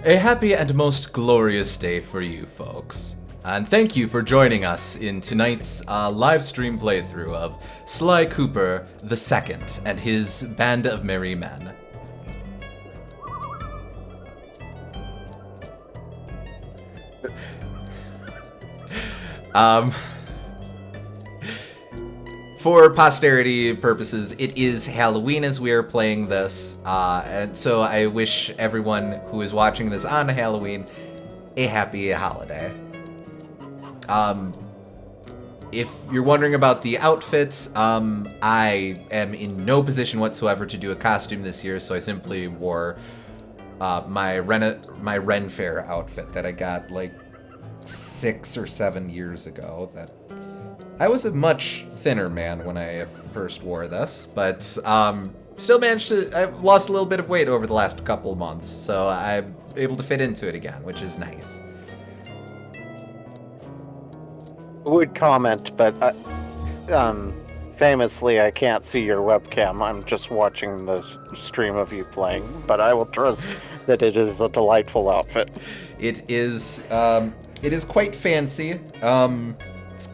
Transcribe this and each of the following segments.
A happy and most glorious day for you folks. And thank you for joining us in tonight's live stream playthrough of Sly Cooper II and his Band of Merry Men. For posterity purposes, it is Halloween as we are playing this, and so I wish everyone who is watching this on Halloween a happy holiday. If you're wondering about the outfits, I am in no position whatsoever to do a costume this year, so I simply wore my Ren Fair outfit that I got like 6 or 7 years ago. That I was a much thinner man when I first wore this, but still managed to. I've lost a little bit of weight over the last couple of months, so I'm able to fit into it again, which is nice. Would comment, but famously, I can't see your webcam. I'm just watching the stream of you playing, but I will trust that it is a delightful outfit. It is quite fancy. It's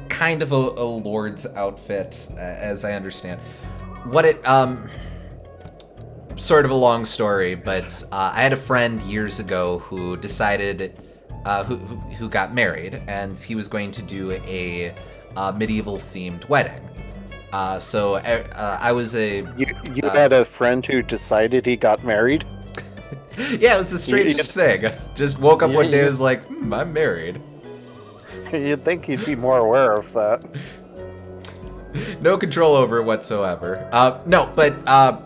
kind of a lord's outfit, as I understand. What it, sort of a long story, but I had a friend years ago who decided, who got married, and he was going to do a medieval-themed wedding. So I was a... You had a friend who decided he got married? Yeah, it was the strangest thing. Just woke up one day and was like, I'm married. You'd think he'd be more aware of that. No control over it whatsoever. No, but I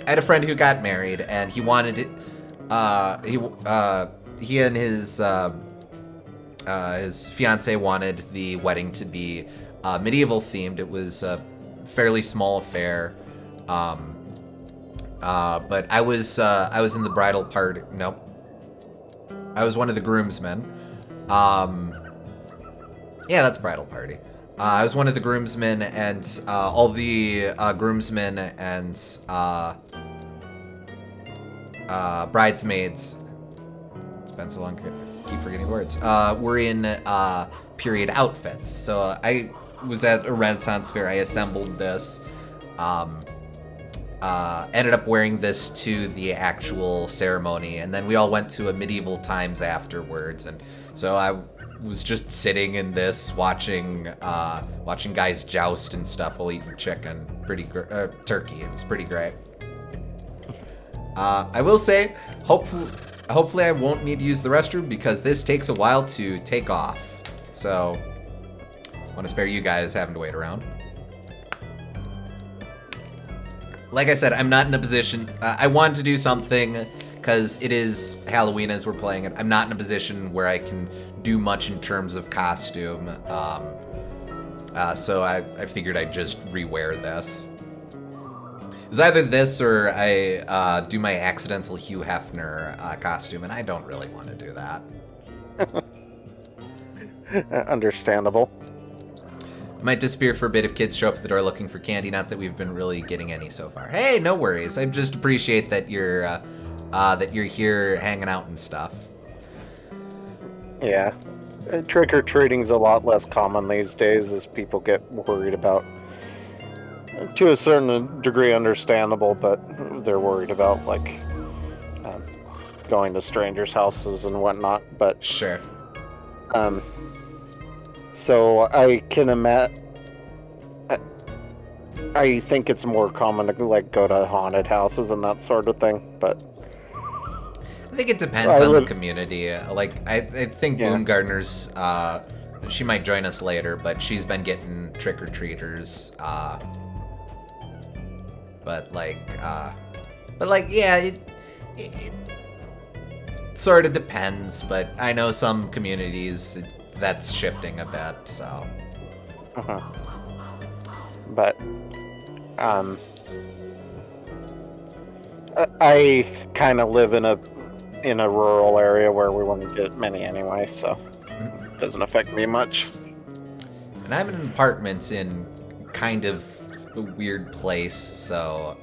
had a friend who got married, and he wanted it. He and his fiance wanted the wedding to be medieval themed. It was a fairly small affair. But I was in the bridal party. Nope. I was one of the groomsmen. Yeah, that's bridal party. I was one of the groomsmen, and all the groomsmen and bridesmaids. It's been so long, I keep forgetting words. Were in period outfits. So I was at a Renaissance fair. I assembled this. Ended up wearing this to the actual ceremony, and then we all went to a medieval times afterwards, and so I was just sitting in this watching guys joust and stuff while eating chicken. Turkey. It was pretty great. I will say, hopefully I won't need to use the restroom because this takes a while to take off. So, I want to spare you guys having to wait around. Like I said, I'm not in a position. I wanted to do something because it is Halloween as we're playing it. I'm not in a position where I can do much in terms of costume. So I figured I'd just rewear this. It was either this or I do my accidental Hugh Hefner costume, and I don't really want to do that. Understandable. Might disappear for a bit if kids show up at the door looking for candy. Not that we've been really getting any so far. Hey, no worries. I just appreciate that you're here hanging out and stuff. Yeah. Trick-or-treating's a lot less common these days as people get worried about, to a certain degree understandable, but they're worried about, like, going to strangers' houses and whatnot, but... Sure. So I can imagine. I think it's more common to like go to haunted houses and that sort of thing, but I think it depends on the community. Like I think Boomgartner's she might join us later, but she's been getting trick-or-treaters. But yeah, it sort of depends. But I know some communities that's shifting a bit, so. But, I kind of live in a rural area where we wouldn't get many anyway, so it doesn't affect me much. And I'm in apartments in kind of a weird place, so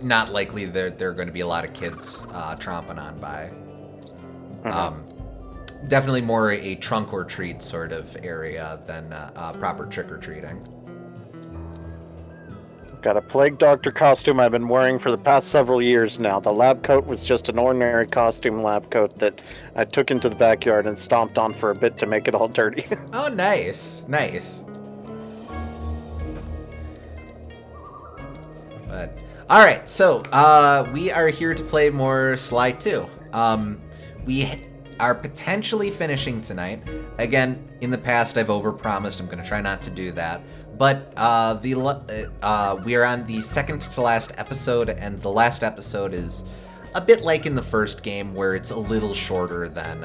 not likely there are going to be a lot of kids tromping on by. Definitely more a trunk or treat sort of area than proper trick or treating. Got a plague doctor costume I've been wearing for the past several years now. The lab coat was just an ordinary costume lab coat that I took into the backyard and stomped on for a bit to make it all dirty. Oh, nice. Nice. But, all right, so we are here to play more Sly 2. We are potentially finishing tonight. Again, in the past, I've overpromised. I'm going to try not to do that. But we are on the second to last episode, and the last episode is a bit like in the first game, where it's a little shorter than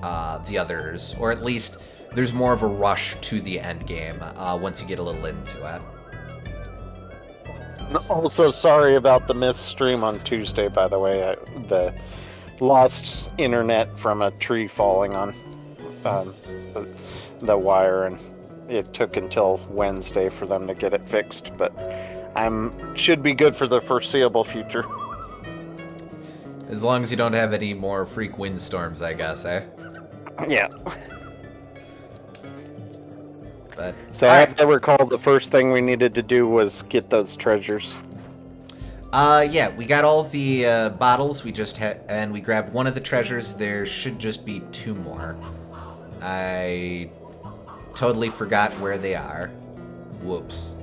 the others, or at least there's more of a rush to the end game once you get a little into it. Also, sorry about the missed stream on Tuesday, by the way. The lost internet from a tree falling on the wire, and it took until Wednesday for them to get it fixed, but should be good for the foreseeable future. As long as you don't have any more freak windstorms, I guess, eh? Yeah. But so as I recall, the first thing we needed to do was get those treasures. Yeah, we got all the bottles. We just had, and we grabbed one of the treasures. There should just be 2 more. I totally forgot where they are. Whoops.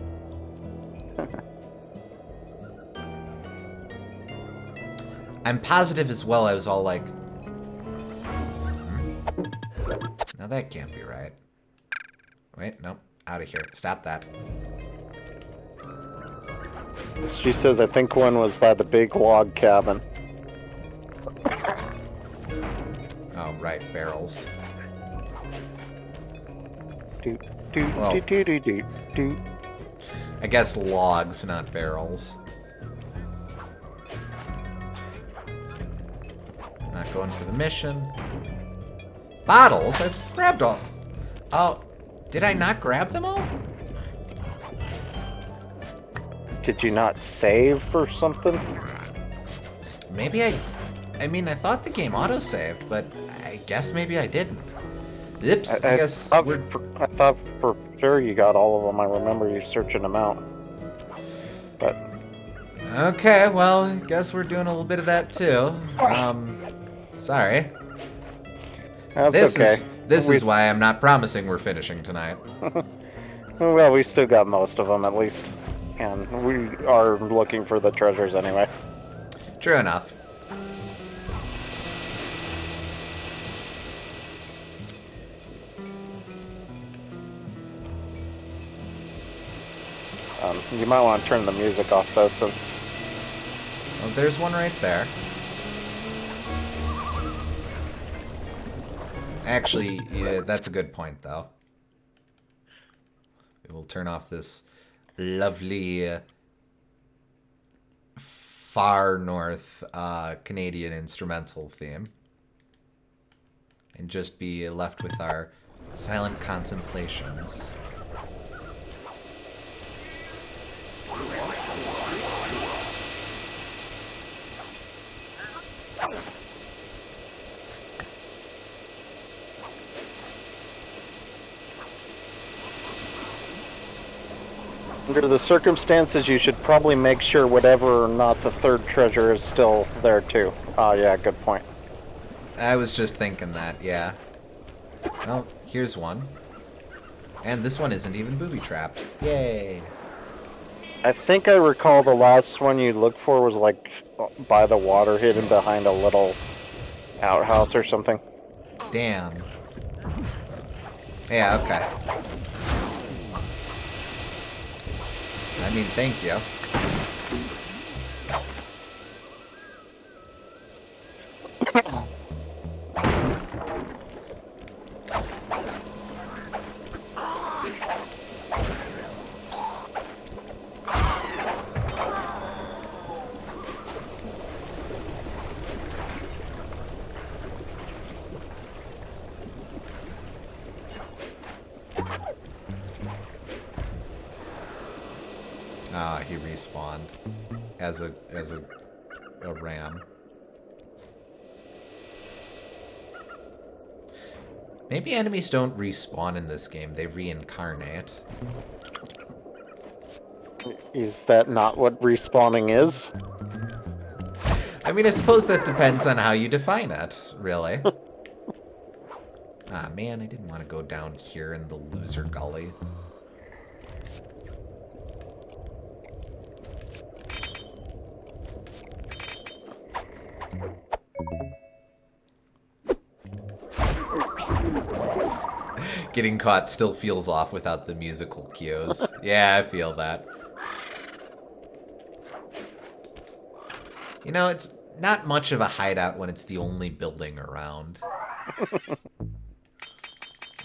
I'm positive as well. I was all like, now that can't be right. Wait, nope. Out of here. Stop that. She says, I think one was by the big log cabin. Oh, right. Barrels. Well, I guess logs, not barrels. Not going for the mission. Bottles? I grabbed all. Oh, did I not grab them all? Did you not save or something? Maybe I mean, I thought the game autosaved, but I guess maybe I didn't. Oops, I guess I thought for sure you got all of them. I remember you searching them out. But okay, well, I guess we're doing a little bit of that too. Sorry. That's okay. This is why I'm not promising we're finishing tonight. Well, we still got most of them at least. And we are looking for the treasures anyway. True enough. You might want to turn the music off though, since... Well, there's one right there. Actually, yeah, that's a good point, though. We will turn off this lovely far north Canadian instrumental theme and just be left with our silent contemplations. Under the circumstances, you should probably make sure whatever or not the third treasure is still there too. Oh yeah, good point. I was just thinking that, yeah. Well, here's one. And this one isn't even booby-trapped. Yay! I think I recall the last one you looked for was like by the water, hidden behind a little outhouse or something. Damn. Yeah, okay. I mean, thank you. he respawned as a ram. Maybe enemies don't respawn in this game, they reincarnate. Is that not what respawning is? I mean, I suppose that depends on how you define it, really. Ah, man, I didn't want to go down here in the loser gully. Getting caught still feels off without the musical cues. Yeah, I feel that. You know, it's not much of a hideout when it's the only building around.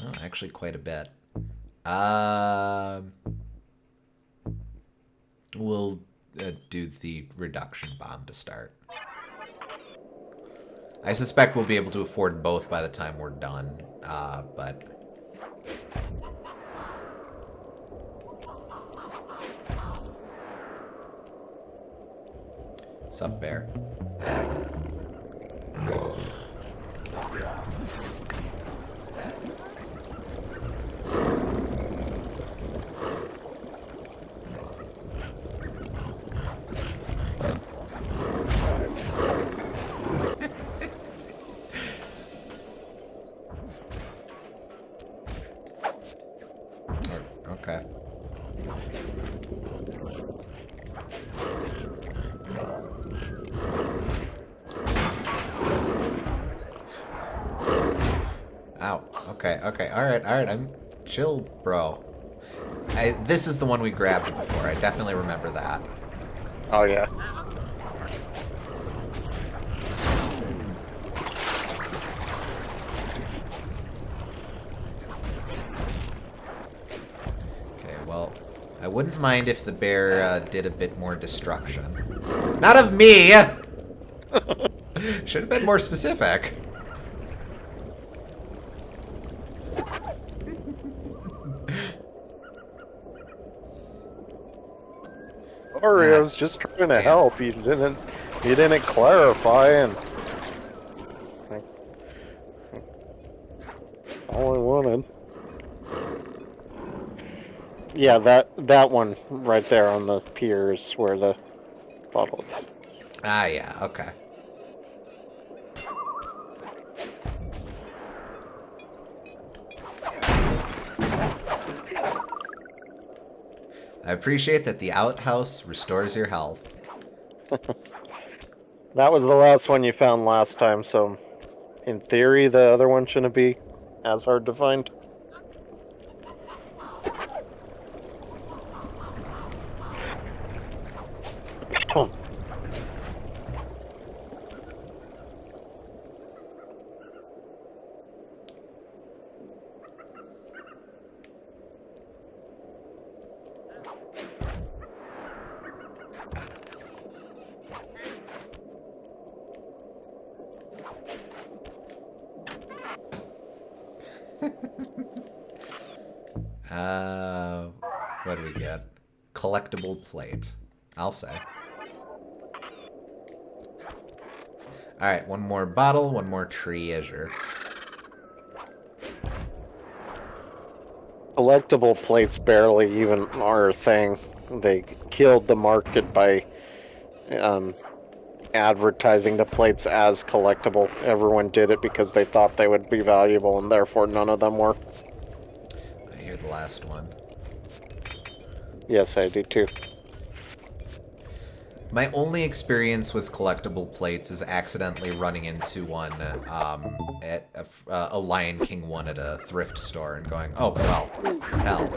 Oh, actually quite a bit. We'll do the reduction bomb to start. I suspect we'll be able to afford both by the time we're done, but... Sup, bear? Okay. Ow. Okay, okay. Alright, I'm chill, bro. This is the one we grabbed before. I definitely remember that. Oh, yeah. Okay, well, I wouldn't mind if the bear did a bit more destruction. Not of me! Should have been more specific. Sorry, I was just trying to help. You didn't clarify, and that's all I wanted. Yeah, that one right there on the pier is where the bottle is. Ah, yeah, okay. I appreciate that the outhouse restores your health. That was the last one you found last time, so in theory, the other one shouldn't be as hard to find. What do we get? Collectible plate. I'll say. Alright, one more bottle, one more treasure. Collectible plates barely even are a thing. They killed the market by advertising the plates as collectible. Everyone did it because they thought they would be valuable, and therefore none of them were. I hear the last one. Yes, I do too. My only experience with collectible plates is accidentally running into one at a Lion King one at a thrift store and going, oh, well, hell.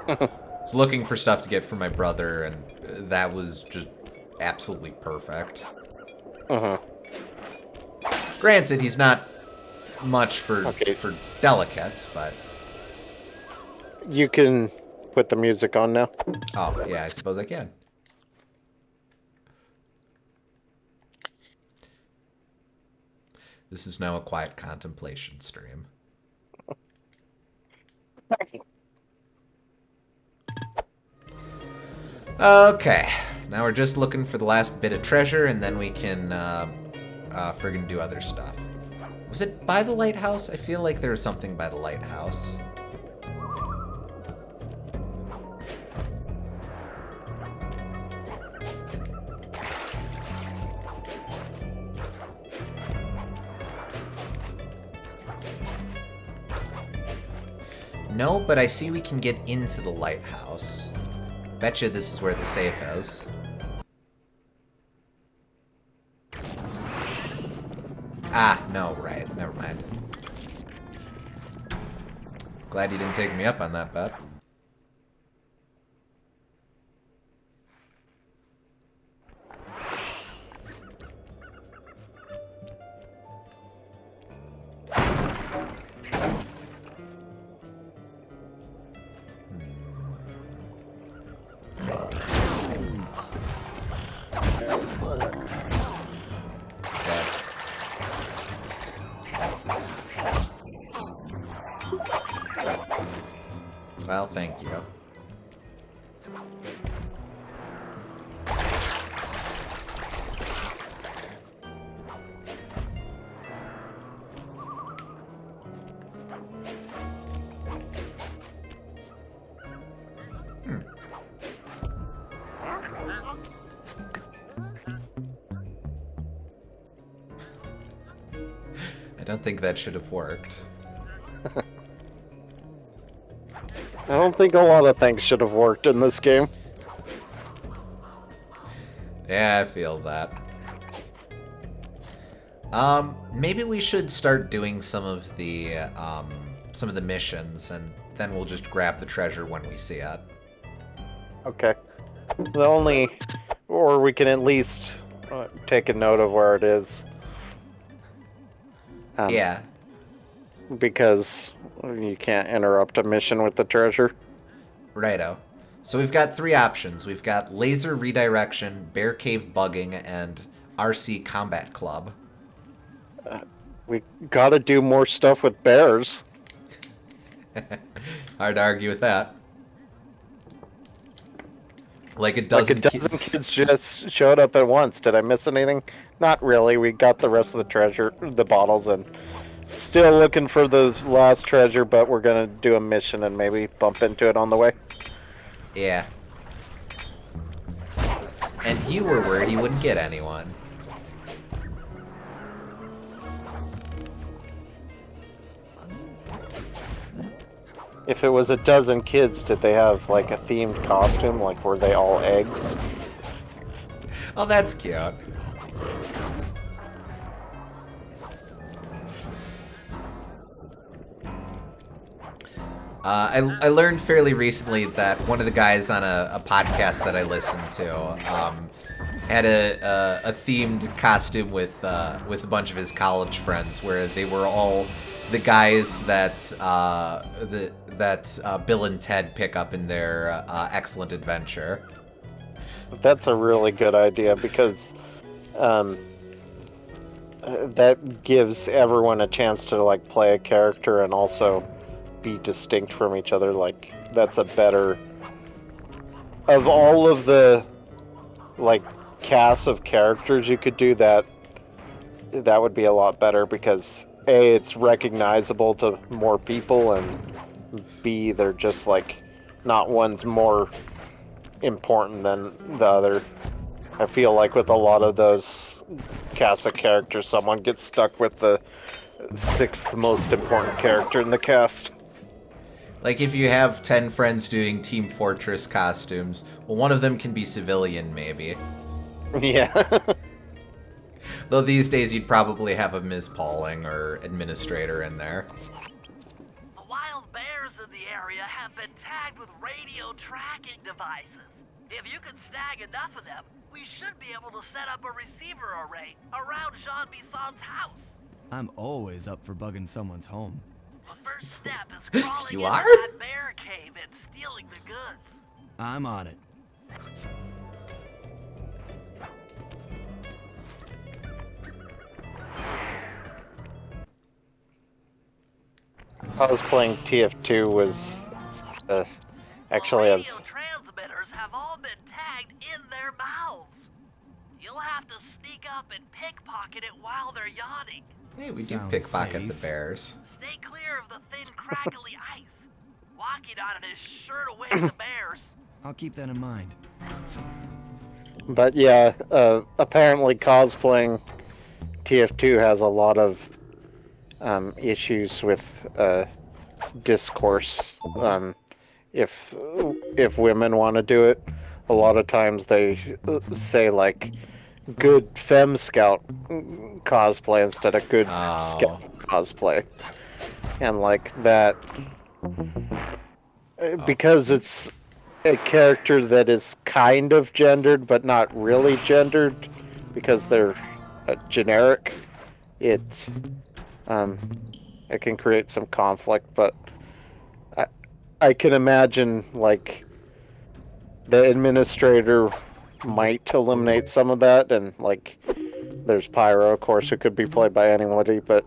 I was looking for stuff to get for my brother, and that was just absolutely perfect. Granted, he's not much for delicates, but... You can put the music on now. Oh, yeah, I suppose I can. This is now a quiet contemplation stream. Okay, now we're just looking for the last bit of treasure, and then we can friggin' do other stuff. Was it by the lighthouse? I feel like there was something by the lighthouse. No, but I see we can get into the lighthouse. Betcha this is where the safe is. Ah, no, right. Never mind. Glad you didn't take me up on that bet. Well, thank you. I don't think that should have worked. I don't think a lot of things should have worked in this game. Yeah, I feel that. Maybe we should start doing some of the missions, and then we'll just grab the treasure when we see it. Okay. Or we can at least take a note of where it is. Yeah. Because you can't interrupt a mission with the treasure. Righto. So we've got three options. We've got laser redirection, bear cave bugging, and RC combat club. We gotta do more stuff with bears. Hard to argue with that. Like a dozen kids just showed up at once. Did I miss anything? Not really. We got the rest of the treasure, the bottles, and still looking for the last treasure, but we're gonna do a mission and maybe bump into it on the way. Yeah. And you were worried you wouldn't get anyone. If it was a dozen kids, did they have like a themed costume? Like, were they all eggs? Oh, that's cute. I learned fairly recently that one of the guys on a podcast that I listened to had a themed costume with a bunch of his college friends, where they were all the guys that Bill and Ted pick up in their Excellent Adventure. That's a really good idea, because that gives everyone a chance to like play a character and also be distinct from each other. Like, that's a better, of all of the like cast of characters you could do, that would be a lot better, because A, it's recognizable to more people, and B, they're just like, not one's more important than the other. I feel like with a lot of those cast of characters, someone gets stuck with the sixth most important character in the cast. Like, if you have 10 friends doing Team Fortress costumes, well, one of them can be civilian, maybe. Yeah. Though these days you'd probably have a Ms. Pauling or administrator in there. The wild bears in the area have been tagged with radio tracking devices. If you can snag enough of them, we should be able to set up a receiver array around Jean Bisson's house. I'm always up for bugging someone's home. The first step is crawling You into are? that bear cave and stealing the goods. I'm on it. I was playing TF2 was actually as Radio transmitters have all been tagged have to sneak up and pickpocket it while they're yawning. Hey, we do Sounds pickpocket the safe. bears. Stay clear of the thin, crackly ice. Walking on it is sure to wake the bears. I'll keep that in mind. But yeah, apparently cosplaying TF2 has a lot of issues with discourse. If women want to do it, a lot of times they say like good femme scout cosplay instead of good scout cosplay, and like that because it's a character that is kind of gendered but not really gendered because they're generic. It can create some conflict, but I can imagine like the administrator might eliminate some of that, and like there's Pyro, of course, who could be played by anybody, but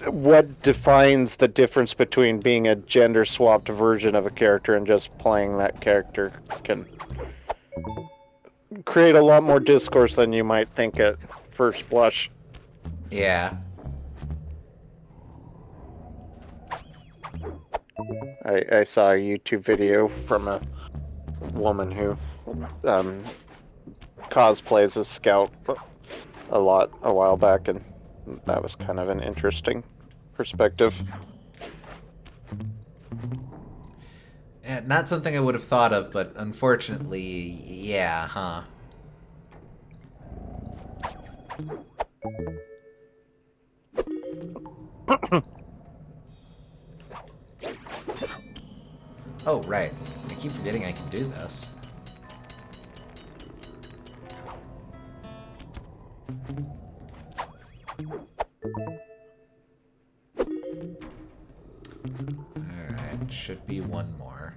what defines the difference between being a gender swapped version of a character and just playing that character can create a lot more discourse than you might think at first blush. Yeah. I saw a YouTube video from a woman who cosplays as Scout a while back, and that was kind of an interesting perspective. Yeah, not something I would have thought of, but unfortunately, yeah, huh. Oh, right. I keep forgetting I can do this. Alright, should be one more.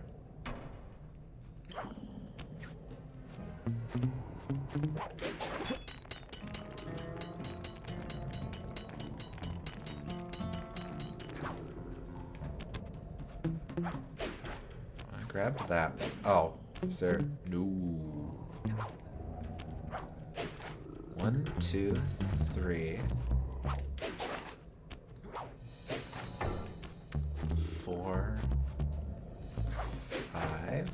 I grabbed that one. Oh, is there? No. 1, 2, 3. 4, 5.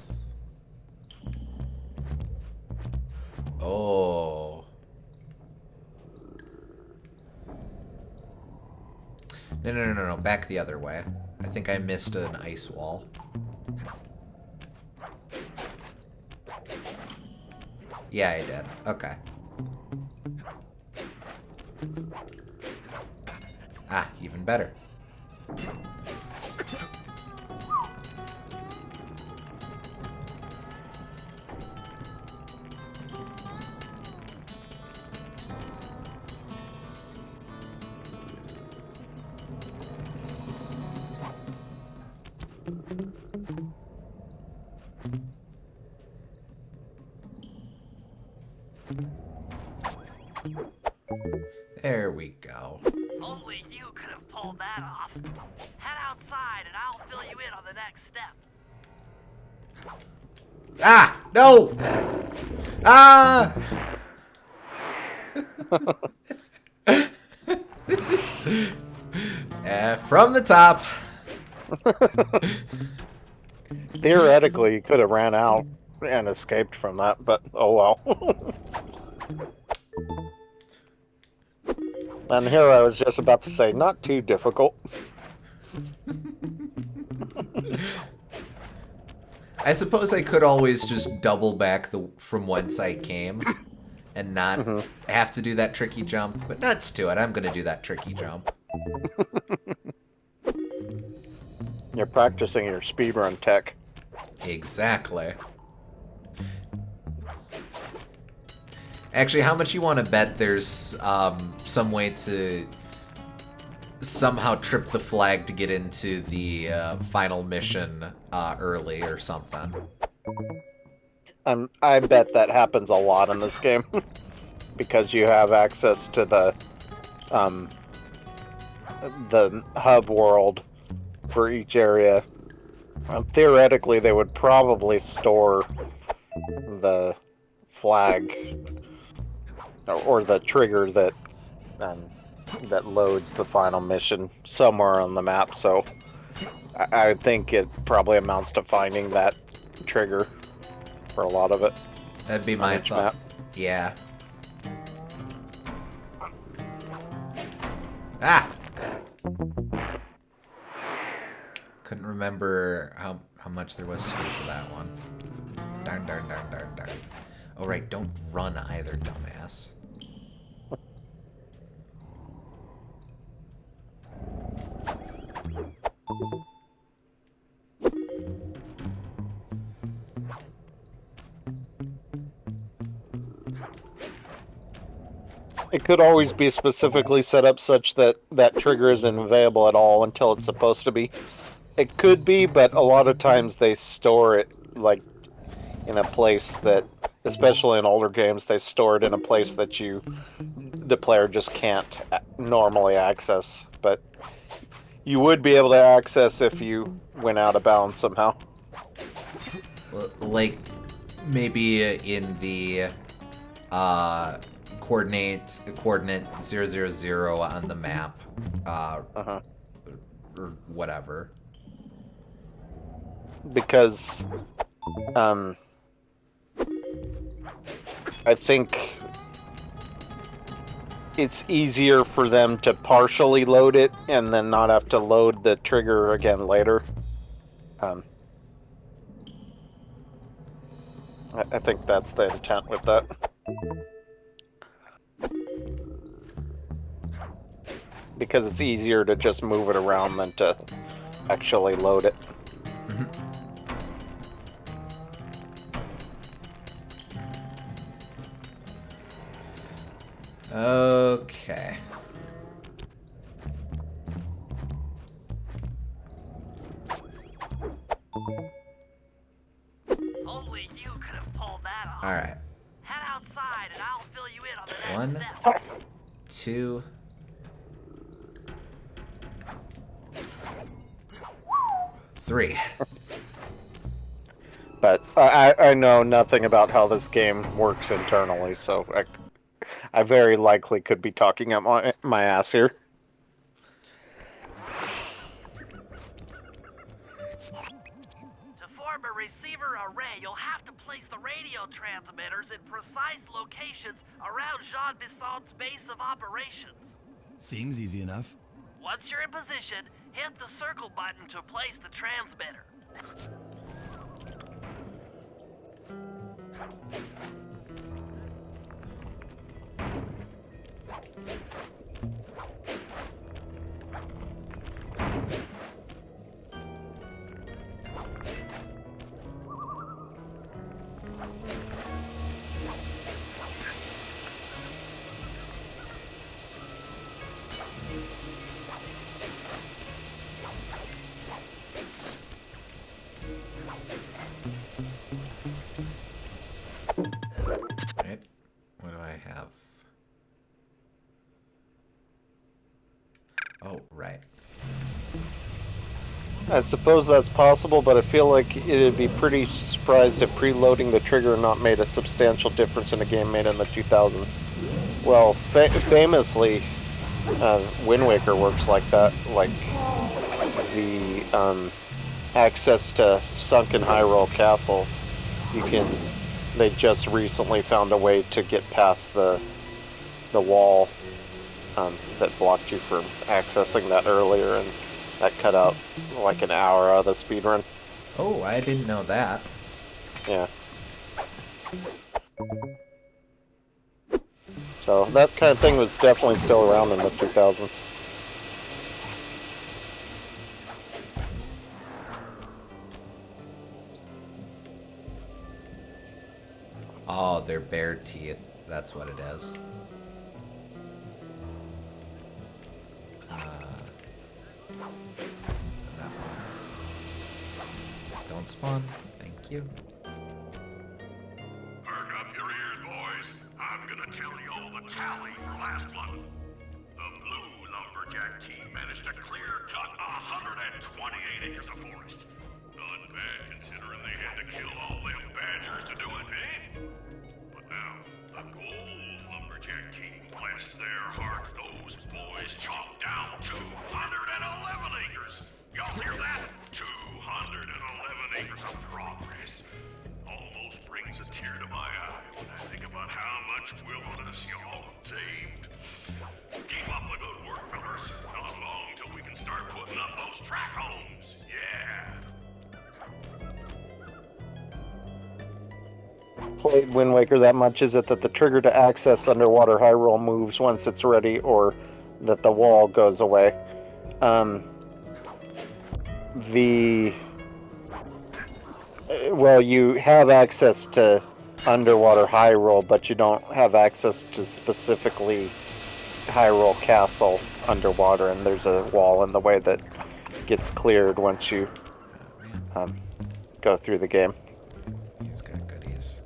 Oh. No. Back the other way. I think I missed an ice wall. Yeah, I did. Okay. Ah, even better. There we go. Only you could have pulled that off. Head outside and I'll fill you in on the next step. Ah! No! Ah! From the top. Theoretically, you could have ran out and escaped from that, but oh well. And here I was just about to say, not too difficult. I suppose I could always just double back from whence I came and not have to do that tricky jump, but nuts to it. I'm going to do that tricky jump. You're practicing your speedrun tech. Exactly. Actually, how much you want to bet there's some way to somehow trip the flag to get into the final mission early or something? I bet that happens a lot in this game. Because you have access to the hub world for each area Theoretically, they would probably store the flag or the trigger um, that loads the final mission somewhere on the map. So I think it probably amounts to finding that trigger for a lot of it That'd be on my each thought. map. Yeah. Ah! Couldn't remember how much there was to do for that one. Darn, darn, darn, darn, darn. Oh, right, don't run either, dumbass. It could always be specifically set up such that that trigger isn't available at all until it's supposed to be. It could be, but a lot of times they store it like in a place that, especially in older games, they store it in a place that the player just can't normally access. But you would be able to access if you went out of bounds somehow. Like, maybe in the coordinate 000 on the map, Uh-huh. or whatever. Because I think it's easier for them to partially load it and then not have to load the trigger again later. I think that's the intent with that. Because it's easier to just move it around than to actually load it. Okay. Only you could have pulled that off. All right. Head outside and I'll fill you in on the next One, step. 2, 3. But I know nothing about how this game works internally, so I very likely could be talking out my ass here. To form a receiver array, you'll have to place the radio transmitters in precise locations around Jean Bisson's base of operations. Seems easy enough. Once you're in position, hit the circle button to place the transmitter. Right. What do I have? Oh, right. I suppose that's possible, but I feel like it'd be pretty surprised if preloading the trigger not made a substantial difference in a game made in the 2000s. Well, famously, Wind Waker works like that. Like the access to Sunken Hyrule Castle, they just recently found a way to get past the wall that blocked you from accessing that earlier, and that cut out like an hour out of the speedrun. Oh, I didn't know that. Yeah. So that kind of thing was definitely still around in the 2000s. Oh, they're bare teeth. That's what it is. That one. Don't spawn. Thank you. Perk up your ears, boys. I'm gonna tell you all the tally for last month. The blue lumberjack team managed to clear cut 128 acres of forest. The guarantee. Bless their hearts, those boys chopped down 211 acres. Y'all hear that? 211 acres of progress. Almost brings a tear to my eye when I think about how much wilderness y'all have tamed. Keep up the good work, fellas. Not long till we can start putting up those track homes. Yeah. Played Wind Waker that much. Is it that the trigger to access underwater high roll moves once it's ready, or that the wall goes away? Well, you have access to underwater high roll, but you don't have access to specifically high roll castle underwater, and there's a wall in the way that gets cleared once you go through the game. He's got goodies.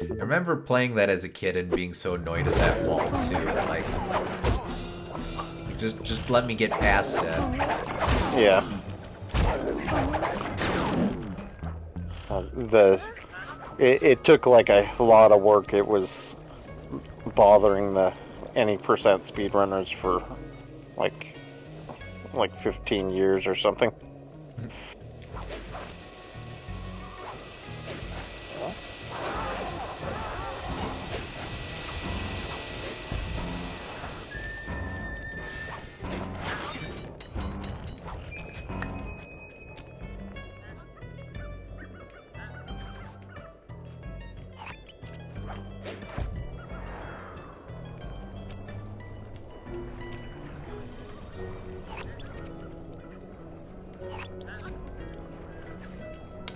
I remember playing that as a kid and being so annoyed at that wall too. Like, just let me get past it. Yeah. It took like a lot of work. It was bothering the any percent speedrunners for like 15 years or something.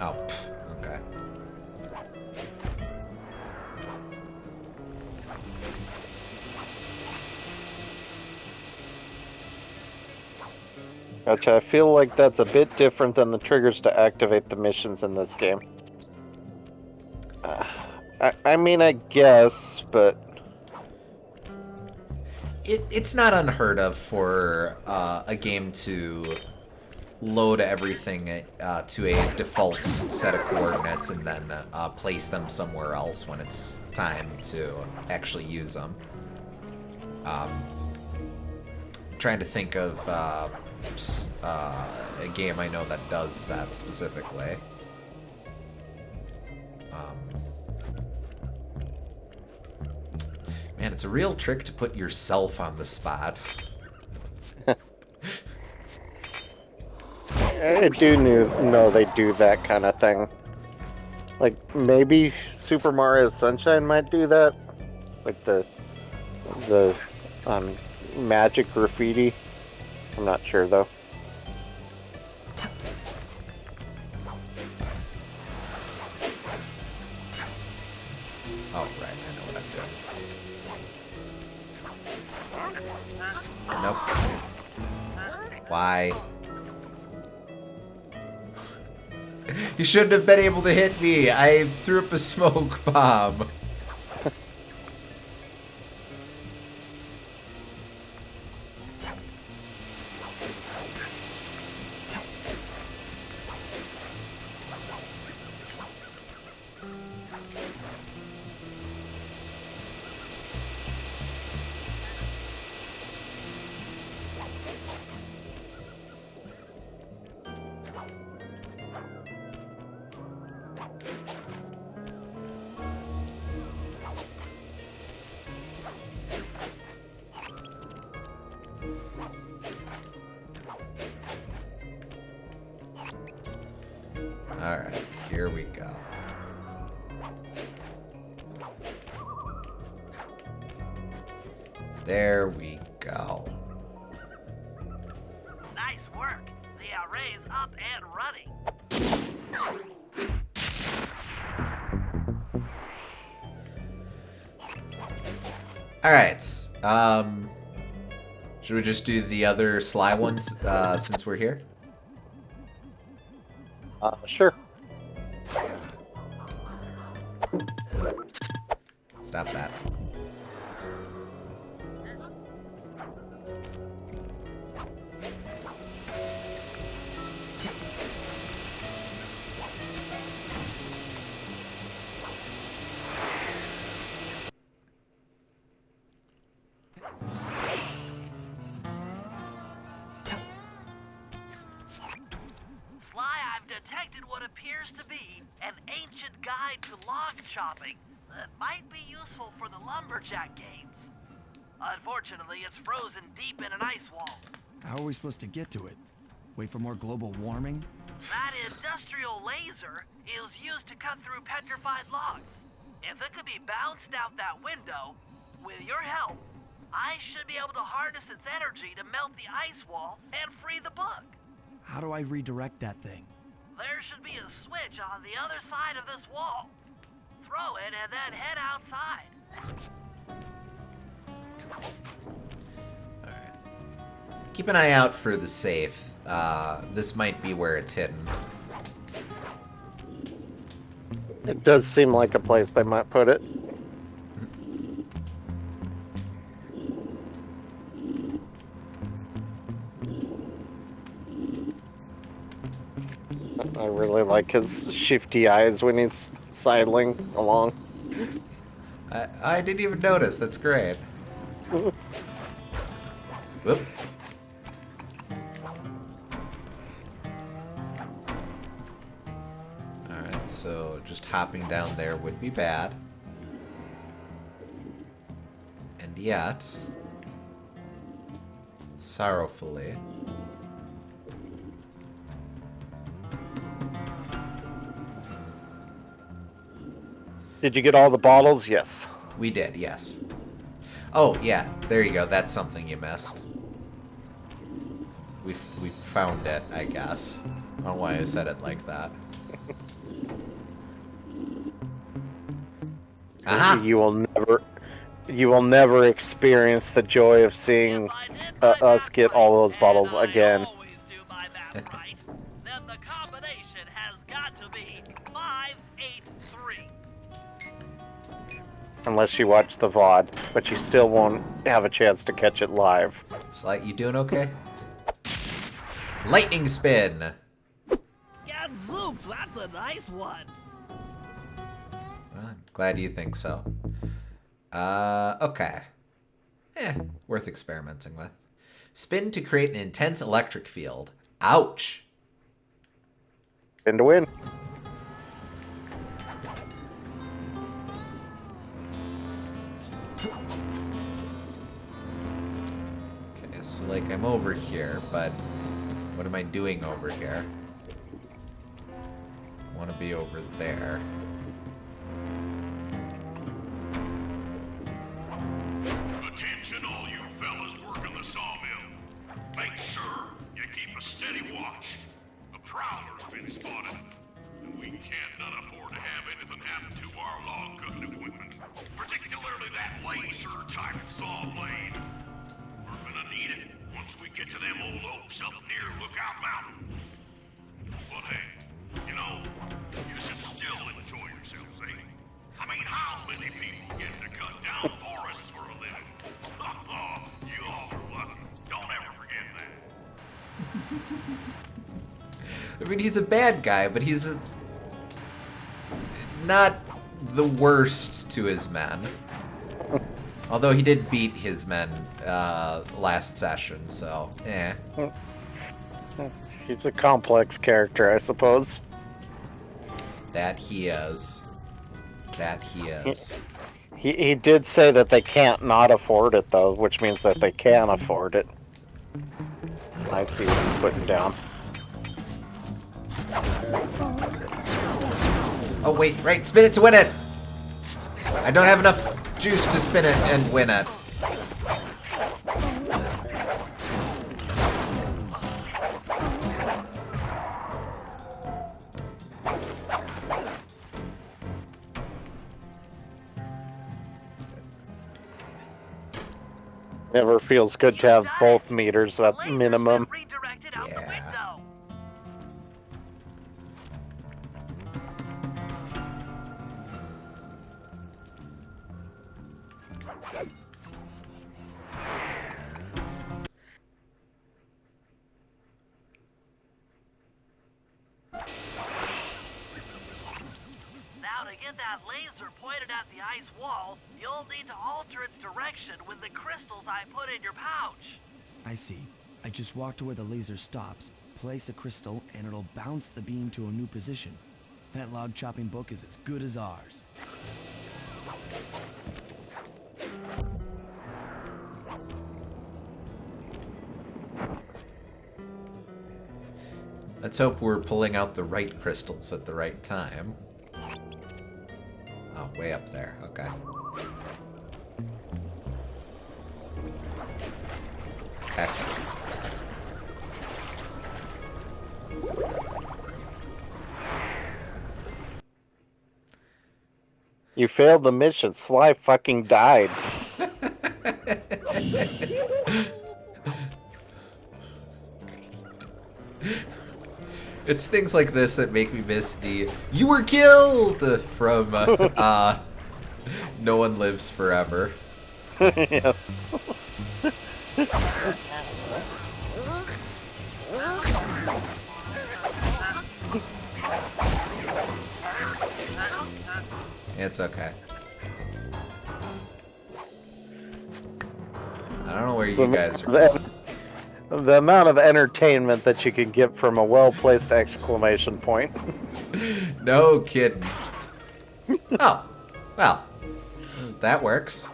Oh, pff, okay. Gotcha. I feel like that's a bit different than the triggers to activate the missions in this game. I mean, I guess, but It's not unheard of for a game to load everything to a default set of coordinates and then place them somewhere else when it's time to actually use them. Trying to think of a game I know that does that specifically. Man, it's a real trick to put yourself on the spot. I do know they do that kind of thing. Like, maybe Super Mario Sunshine might do that. Like the magic graffiti. I'm not sure, though. Oh, right, I know what I'm doing. Nope. Why? You shouldn't have been able to hit me. I threw up a smoke bomb. Alright, here we go. There we go. Nice work. The array's up and running. Alright, should we just do the other Sly ones since we're here? Sure. Stop that. appears to be an ancient guide to log chopping that might be useful for the lumberjack games. Unfortunately, it's frozen deep in an ice wall. How are we supposed to get to it? Wait for more global warming? That industrial laser is used to cut through petrified logs. If it could be bounced out that window, with your help, I should be able to harness its energy to melt the ice wall and free the book. How do I redirect that thing? There should be a switch on the other side of this wall. Throw it and then head outside. Alright. Keep an eye out for the safe. This might be where it's hidden. It does seem like a place they might put it. I really like his shifty eyes when he's sidling along. I didn't even notice. That's great. Whoop. Alright, so just hopping down there would be bad. And yet, sorrowfully, Did you get all the bottles? Yes. we did, yes. Oh, yeah, there you go. That's something you missed. We found it, I guess. I don't know why I said it like that. Aha! You will never experience the joy of seeing If I did my us math get right, all those bottles and I again. always do my math right, then the combination has got to be 583. Unless you watch the VOD, but you still won't have a chance to catch it live. Slight, you doing okay? Lightning spin! Gadzooks, that's a nice one. Well, I'm glad you think so. Okay. Worth experimenting with. Spin to create an intense electric field. Ouch! Spin to win. Okay, so like I'm over here, but what am I doing over here? I want to be over there. Attention all you fellas working the sawmill. Make sure you keep a steady watch. A prowler's been spotted. And we can't not afford to have anything happen to our log cutting equipment. Particularly that laser-type saw blade. We're gonna need it once we get to them old oaks up near Lookout Mountain. But hey, you know, you should still enjoy yourselves, eh? I mean, how many people get to cut down forests for a living? You all are lucky. Don't ever forget that. I mean, he's a bad guy, but he's not the worst to his men. Although he did beat his men last session, so He's a complex character, I suppose. That he is. That he is. He did say that they can't not afford it, though, which means that they can afford it. I see what he's putting down. Oh, wait, right, spin it to win it! I don't have enough juice to spin it and win it. Never feels good to have both meters at Laser's minimum. been redirected out the Yeah. window. Now to get that laser pointed at the ice wall, you'll need to alter its direction with the crystals I put in your pouch. I see. I just walk to where the laser stops, place a crystal, and it'll bounce the beam to a new position. That log chopping book is as good as ours. Let's hope we're pulling out the right crystals at the right time. Oh, way up there. Okay. Heck. You failed the mission. Sly fucking died. It's things like this that make me miss the "you were killed" from No One Lives Forever. Yes. It's okay. I don't know where you guys are going. The amount of entertainment that you can get from a well-placed exclamation point. No kidding. Oh, well, that works.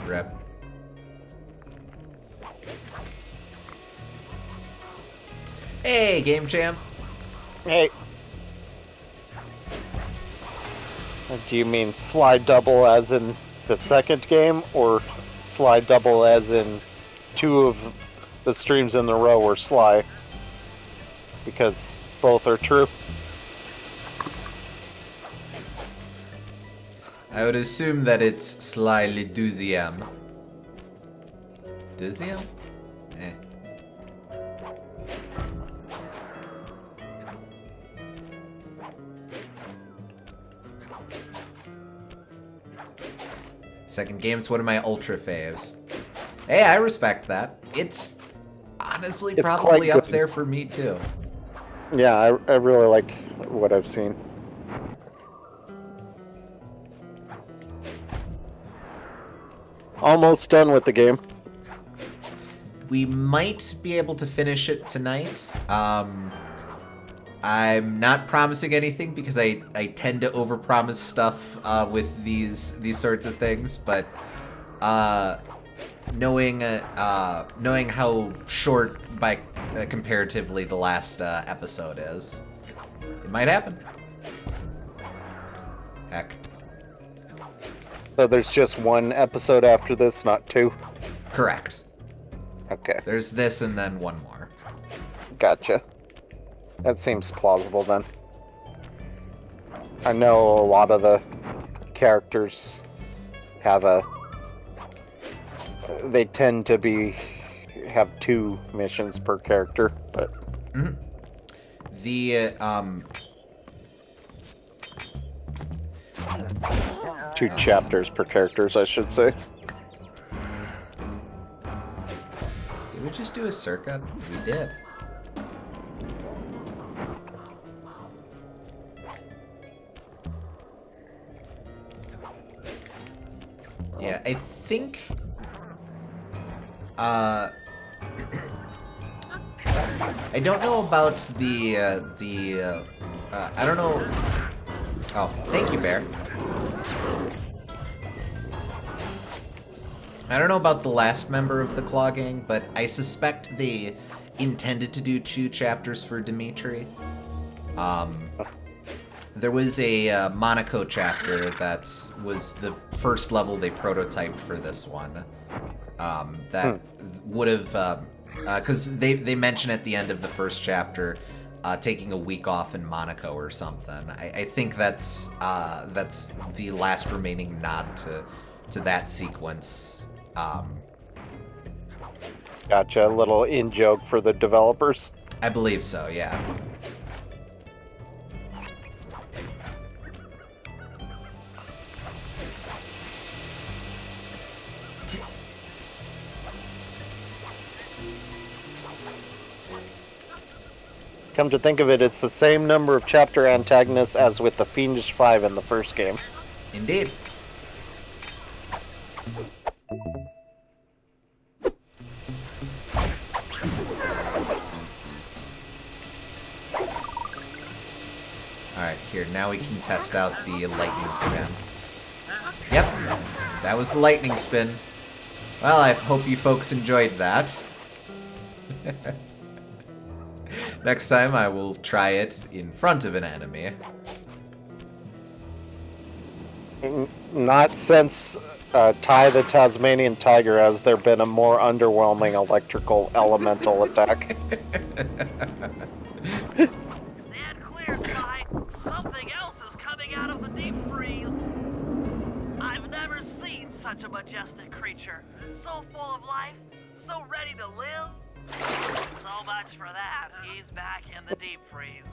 Rep. Hey, Game Champ. Hey. Do you mean slide double as in the second game, or slide double as in 2 of the streams in a row were Sly? Because both are true. I would assume that it's slyly deuxième. Deuxième? Eh. Second game, it's one of my ultra faves. Hey, I respect that. It's honestly It's probably quite up good. there for me too. Yeah, I really like what I've seen. Almost done with the game. We might be able to finish it tonight. I'm not promising anything because I tend to overpromise stuff with these sorts of things, but knowing how short by comparatively the last episode is, it might happen. Heck. So there's just 1 episode after this, not 2? Correct. Okay, There's this and then one more. gotcha. That seems plausible then. I know a lot of the characters have they tend to have 2 missions per character, but The 2 chapters per characters, I should say. did we just do a circuit? We did. Yeah, I think I don't know about I don't know. Oh, thank you, Bear. I don't know about the last member of the Claw Gang, but I suspect they intended to do 2 chapters for Dimitri. There was a Monaco chapter that was the first level they prototyped for this one. That would have, because they mention at the end of the first chapter taking a week off in Monaco or something. I think that's the last remaining nod to that sequence. Gotcha, a little in-joke for the developers. I believe so, yeah. Come to think of it, it's the same number of chapter antagonists as with the Fiendish 5 in the first game. Indeed. Here, now we can test out the lightning spin. Yep, that was the lightning spin. Well, I hope you folks enjoyed that. Next time I will try it in front of an enemy. Not since Ty the Tasmanian Tiger has there been a more underwhelming electrical elemental attack. Stand clear, Sly. Something else is coming out of the deep freeze. I've never seen such a majestic creature. So full of life, so ready to live. So much for that. He's back in the deep freeze.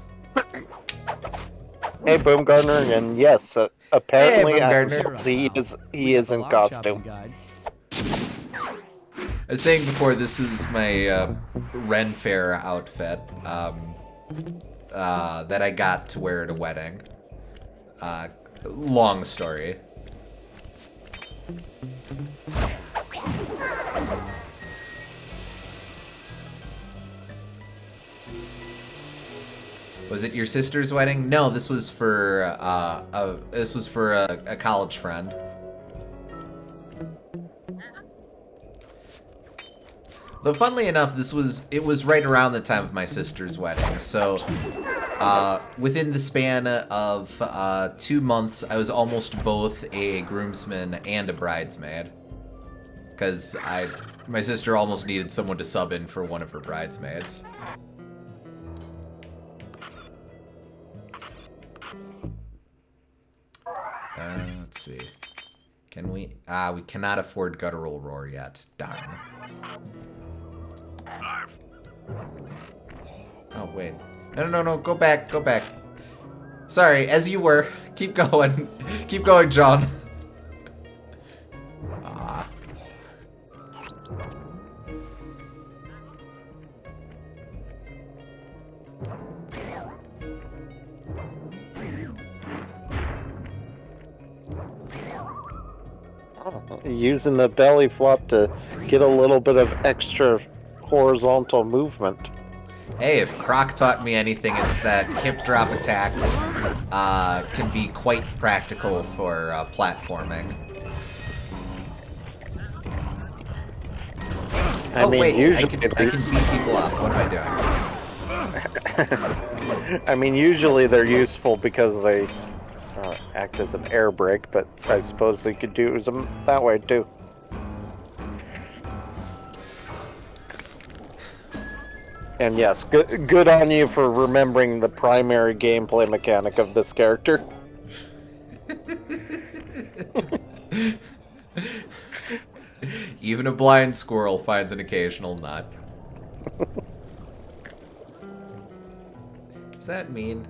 Hey, Boomgartner, and yes, apparently Hey, Boomgartner. he is in costume. I was saying before, this is my Ren Fair outfit that I got to wear at a wedding. Long story. Was it your sister's wedding? No, this was for a college friend. Though funnily enough, it was right around the time of my sister's wedding. So within the span of 2 months, I was almost both a groomsman and a bridesmaid. Because my sister almost needed someone to sub in for one of her bridesmaids. Let's see. Can we? We cannot afford Guttural Roar yet. Darn. Oh, wait. No. Go back. Sorry, as you were. Keep going. Keep going, John. Using the belly flop to get a little bit of extra horizontal movement. Hey, if Croc taught me anything, it's that hip drop attacks can be quite practical for platforming. Usually I can beat people up. What am I doing? I mean, usually they're useful because they act as an air brake, but I suppose they could use them that way too. And yes, good on you for remembering the primary gameplay mechanic of this character. Even a blind squirrel finds an occasional nut. Does that mean?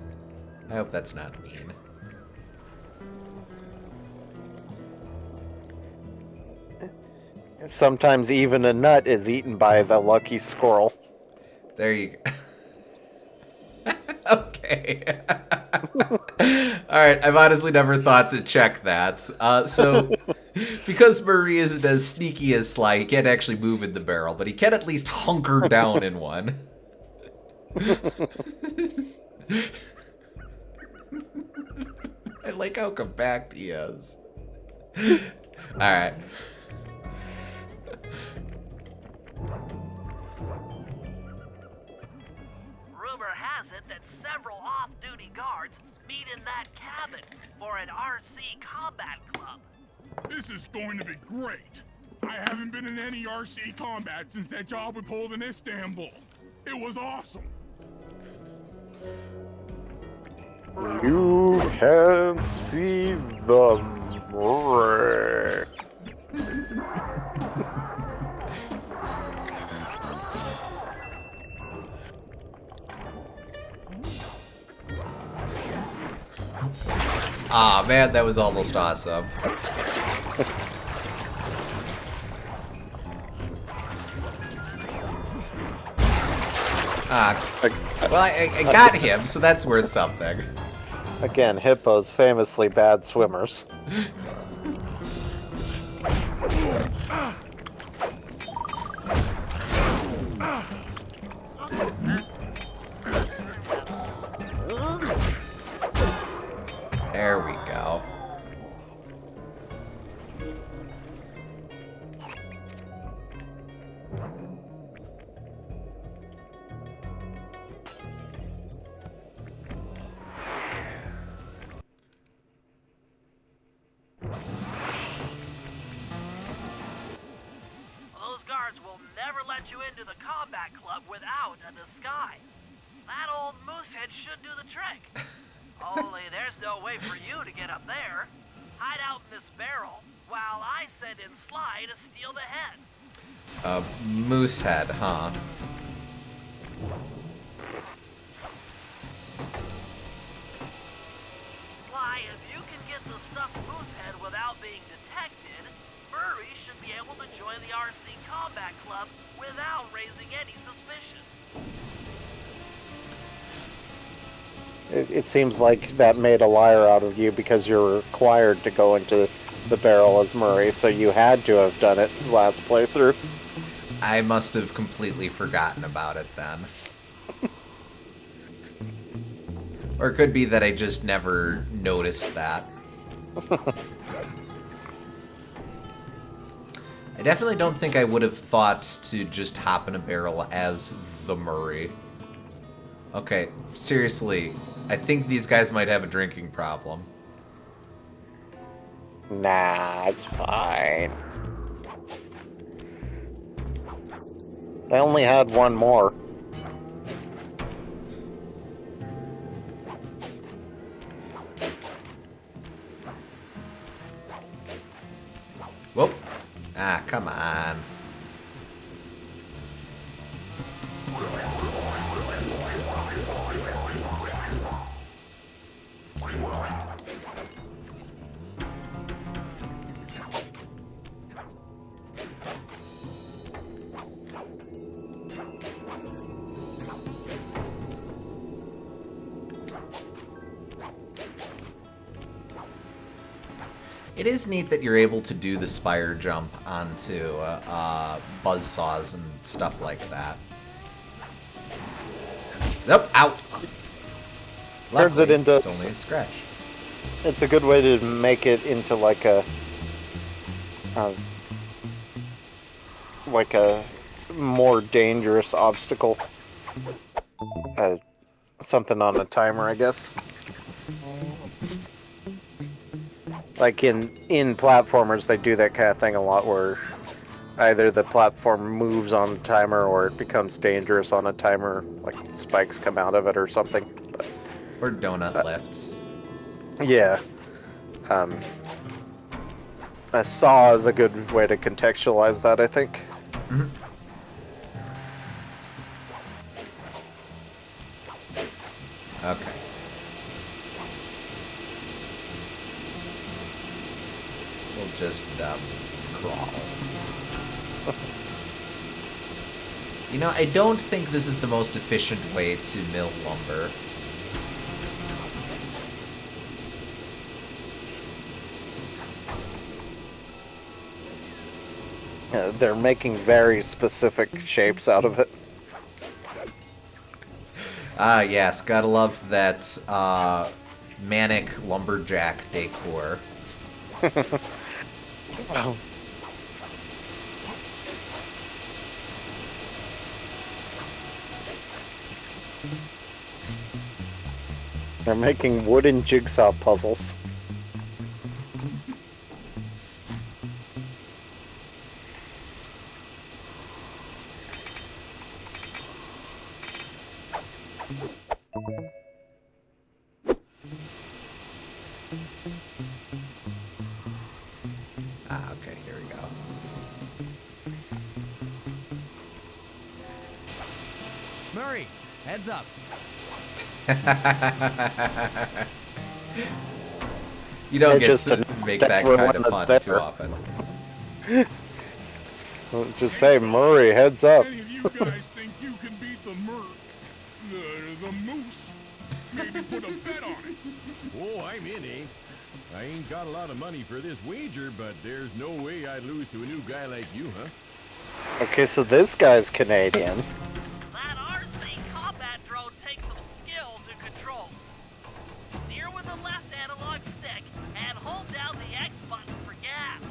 I hope that's not mean. Sometimes even a nut is eaten by the lucky squirrel. There you go. Okay. Alright, I've honestly never thought to check that. So, because Murray isn't as sneaky as Sly, he can't actually move in the barrel, but he can at least hunker down in one. I like how compact he is. Alright. Rumor has it that several off-duty guards meet in that cabin for an RC combat club. This is going to be great. I haven't been in any RC combat since that job we pulled in Istanbul. It was awesome. You can see the wreck. Ah, man, that was almost awesome. Well, I got him, so that's worth something. Again, hippos famously bad swimmers. let you into the combat club without a disguise. That old moosehead should do the trick. Only there's no way for you to get up there. Hide out in this barrel while I send in Sly to steal the head. Moose head, huh? Sly, if you can get the stuffed moosehead without being detected, Murray should be able to join the RC Combat Club without raising any suspicion. It seems like that made a liar out of you because you're required to go into the barrel as Murray, so you had to have done it last playthrough. I must have completely forgotten about it then. Or it could be that I just never noticed that. I definitely don't think I would have thought to just hop in a barrel as the Murray. Okay, seriously, I think these guys might have a drinking problem. Nah, it's fine. I only had one more. Whoop. Ah, come on. It is neat that you're able to do the spire jump onto buzzsaws and stuff like that. Nope, out. Turns it Luckily, into- it's only a scratch. It's a good way to make it into like a more dangerous obstacle. Something on a timer, I guess. Like in platformers, they do that kind of thing a lot, where either the platform moves on a timer or it becomes dangerous on a timer, like spikes come out of it or something. But, Or donut lifts. yeah. A saw is a good way to contextualize that, I think. Mm-hmm. Okay. We'll just crawl. You know, I don't think this is the most efficient way to mill lumber. They're making very specific shapes out of it. Ah, yes, gotta love that manic lumberjack decor. Oh. They're making wooden jigsaw puzzles. Ah, okay, here we go. Murray, heads up. You don't It's get just to a make step that for kind one of that's fun too there. often. Just say, Murray, heads up. Any of you guys think you can beat the moose? Maybe put a bet on it. Oh, I'm in, eh? I ain't got a lot of money for this wager, but there's no way I'd lose to a new guy like you, huh? Okay, so this guy's Canadian. That RC combat drone takes some skill to control. Steer with the left analog stick and hold down the X button for gas.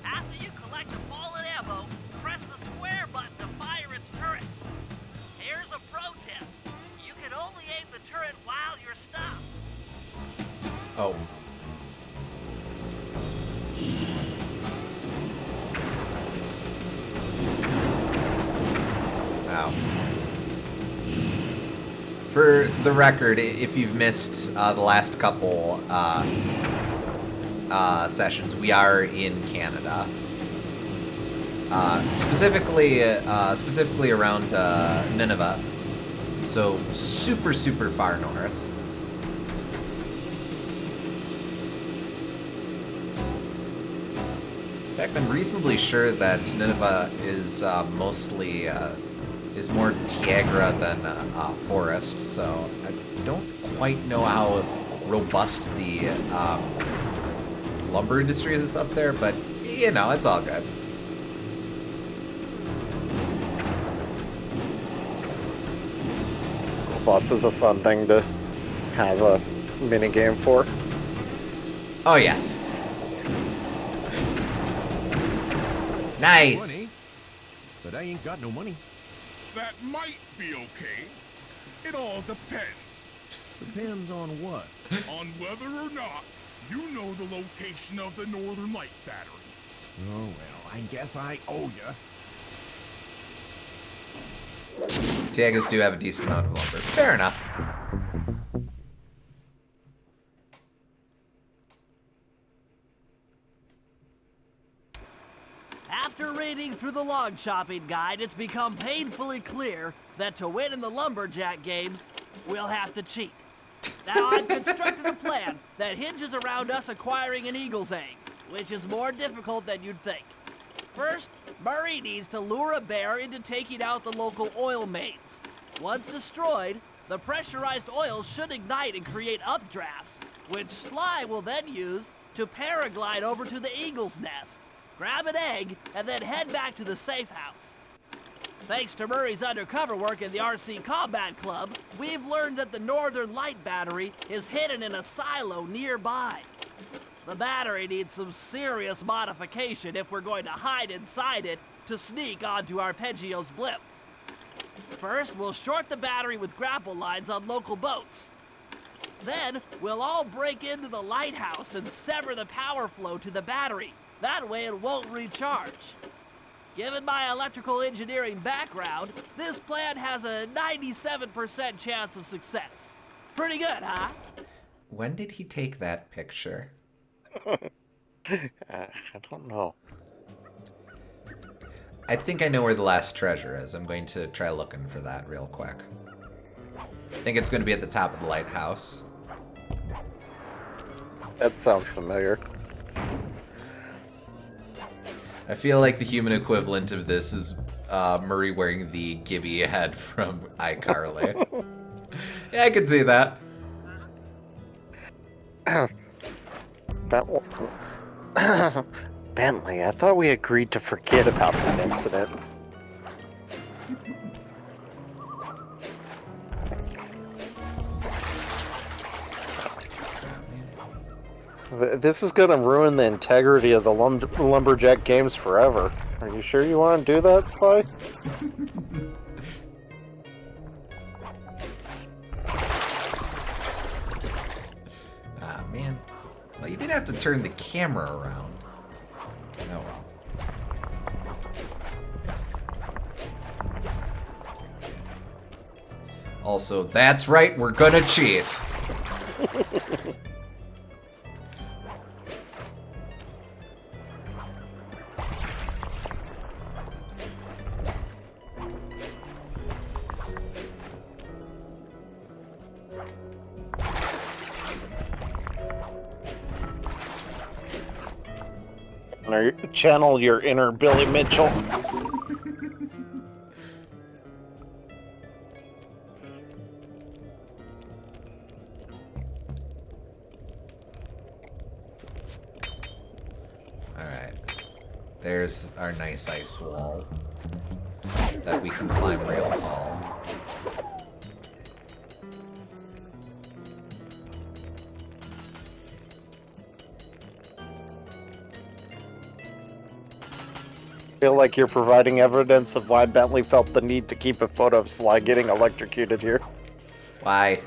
After you collect the fallen ammo, press the square button to fire its turret. Here's a pro tip. You can only aim the turret while you're stopped. Oh. For the record, if you've missed the last couple sessions, we are in Canada. Specifically around Nineveh. So super, super far north. In fact, I'm reasonably sure that Nineveh is mostly is more Tiagra than forest. So I don't quite know how robust the lumber industry is up there, but you know, it's all good. Bots is a fun thing to have a mini game for. Oh yes. Nice. Money, but I ain't got no money. That might be okay. It all depends Depends on what? on whether or not you know the location of the Northern Light Battery. Oh, well, I guess I owe ya. Tiagas do have a decent amount of lumber. Fair enough. After reading through the log shopping guide, it's become painfully clear that to win in the lumberjack games, we'll have to cheat. Now, I've constructed a plan that hinges around us acquiring an eagle's egg, which is more difficult than you'd think. First, Murray needs to lure a bear into taking out the local oil mains. Once destroyed, the pressurized oil should ignite and create updrafts, which Sly will then use to paraglide over to the eagle's nest, grab an egg, and then head back to the safe house. Thanks to Murray's undercover work in the RC Combat Club, we've learned that the Northern Light Battery is hidden in a silo nearby. The battery needs some serious modification if we're going to hide inside it to sneak onto Arpeggio's blimp. First, we'll short the battery with grapple lines on local boats. Then, we'll all break into the lighthouse and sever the power flow to the battery. That way it won't recharge. Given my electrical engineering background, this plan has a 97% chance of success. Pretty good, huh? When did he take that picture? I don't know. I think I know where the last treasure is. I'm going to try looking for that real quick. I think it's going to be at the top of the lighthouse. That sounds familiar. I feel like the human equivalent of this is Murray wearing the Gibby head from iCarly. Yeah, I can see that. Bentley, I thought we agreed to forget about that incident. This is gonna ruin the integrity of the Lumberjack games forever. Are you sure you want to do that, Sly? Ah, man. Well, you did have to turn the camera around. Oh well. Also, that's right, we're gonna cheat. Channel your inner Billy Mitchell. Alright. There's our nice ice wall that we can climb real tall. I feel like you're providing evidence of why Bentley felt the need to keep a photo of Sly getting electrocuted here. Why?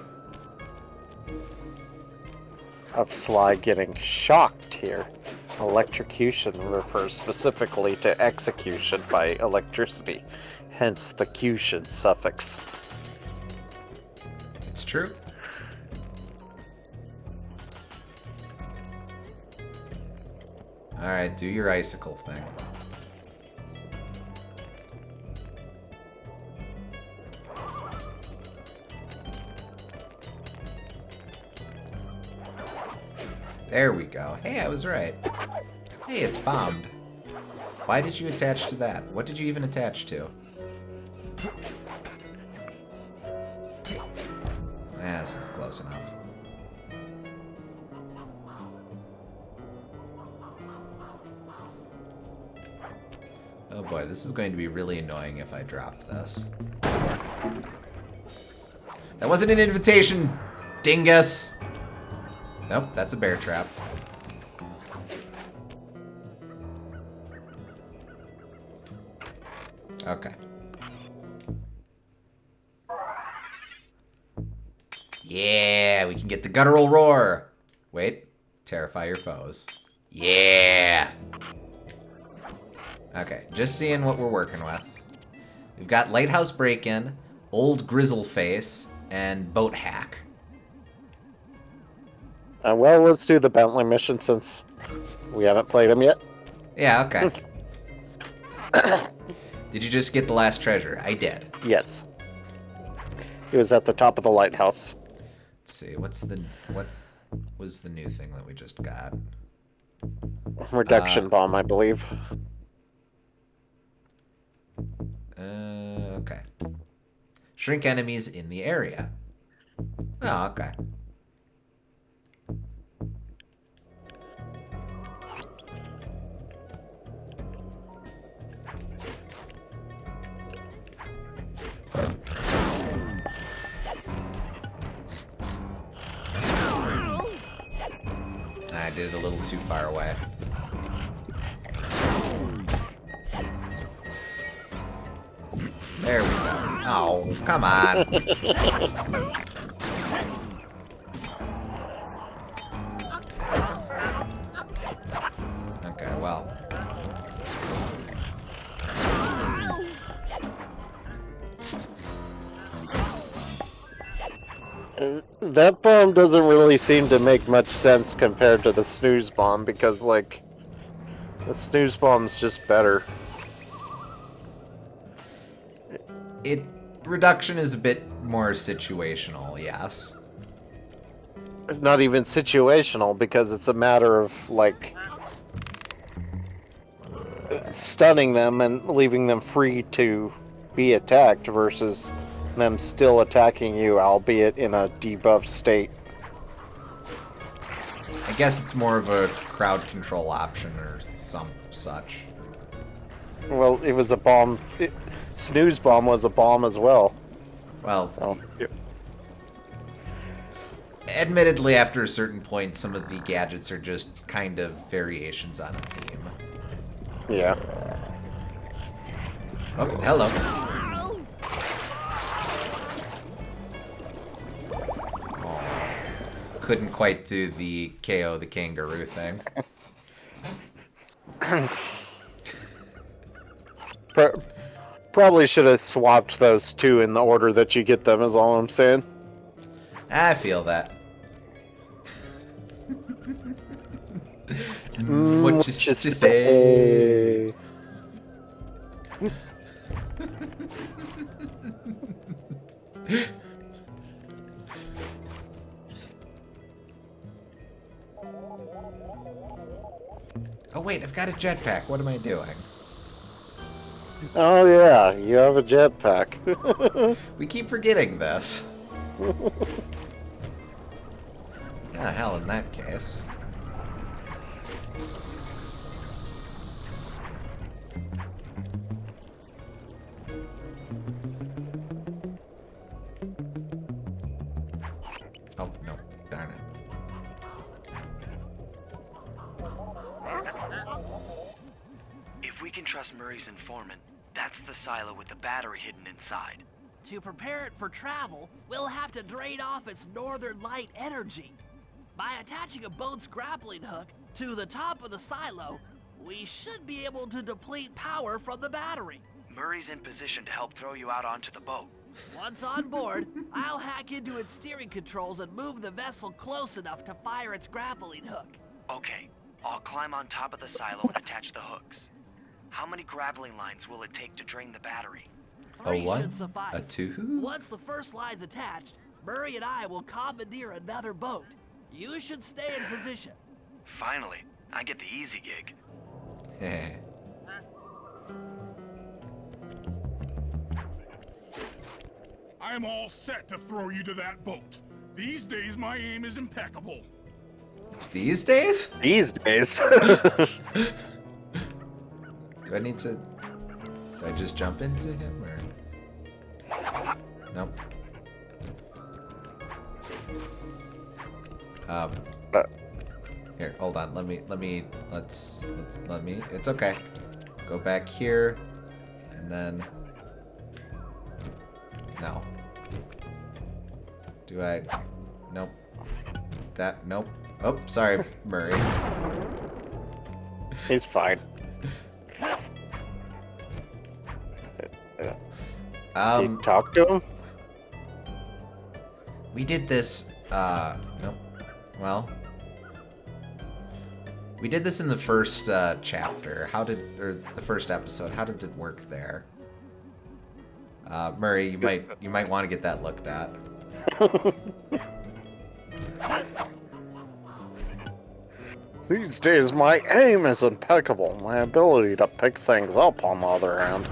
Of Sly getting shocked here. Electrocution refers specifically to execution by electricity, hence the cution suffix. It's true. Alright, do your icicle thing. There we go. Hey, I was right. Hey, it's bombed. Why did you attach to that? What did you even attach to? Yeah, this is close enough. Oh boy, this is going to be really annoying if I drop this. That wasn't an invitation, dingus! Nope, that's a bear trap. Okay. Yeah, we can get the guttural roar. Wait, terrify your foes. Yeah. Okay, just seeing what we're working with. We've got Lighthouse Break-In, Old Grizzle Face, and Boat Hack. Well, let's do the Bentley mission since we haven't played them yet. Yeah, okay. Did you just get the last treasure? I did. Yes. It was at the top of the lighthouse. Let's see, what was the new thing that we just got? Reduction bomb, I believe. Okay. Shrink enemies in the area. Oh, okay. I did it a little too far away. There we go. Oh, come on. Okay, well. That bomb doesn't really seem to make much sense compared to the snooze bomb because, like, the snooze bomb's just better. Reduction is a bit more situational, yes. It's not even situational because it's a matter of, like, stunning them and leaving them free to be attacked versus them still attacking you, albeit in a debuffed state. I guess it's more of a crowd control option or some such. Well, it was a bomb. Snooze bomb was a bomb as well. Well, So, admittedly, after a certain point, some of the gadgets are just kind of variations on a theme. yeah. Oh, hello. Oh, couldn't quite do the KO the kangaroo thing. Probably should have swapped those two in the order that you get them, is all I'm saying. I feel that. What you say? Oh wait, I've got a jetpack. What am I doing? Oh yeah, you have a jetpack. We keep forgetting this. Ah, hell, in that case. Oh, no. Darn it. If we can trust Murray's informant, that's the silo with the battery hidden inside. To prepare it for travel, we'll have to drain off its northern light energy. By attaching a boat's grappling hook to the top of the silo, we should be able to deplete power from the battery. Murray's in position to help throw you out onto the boat. Once on board, I'll hack into its steering controls and move the vessel close enough to fire its grappling hook. Okay, I'll climb on top of the silo and attach the hooks. How many grappling lines will it take to drain the battery? A 3 what? should suffice. A 2? Once the first line's attached, Murray and I will commandeer another boat. You should stay in position. Finally, I get the easy gig. Heh. I'm all set to throw you to that boat. These days, my aim is impeccable. These days? These days. Do I need to... Do I just jump into him, or... Nope. Here, hold on. Let me, it's okay. Go back here, and then... No. Do I... Nope. That, nope. Oh, sorry, Murray. He's fine. Did you talk to him? We did this, nope. Well, we did this in the first, chapter. Or the first episode. How did it work there? Murray, you might want to get that looked at. These days, my aim is impeccable. My ability to pick things up, on the other hand.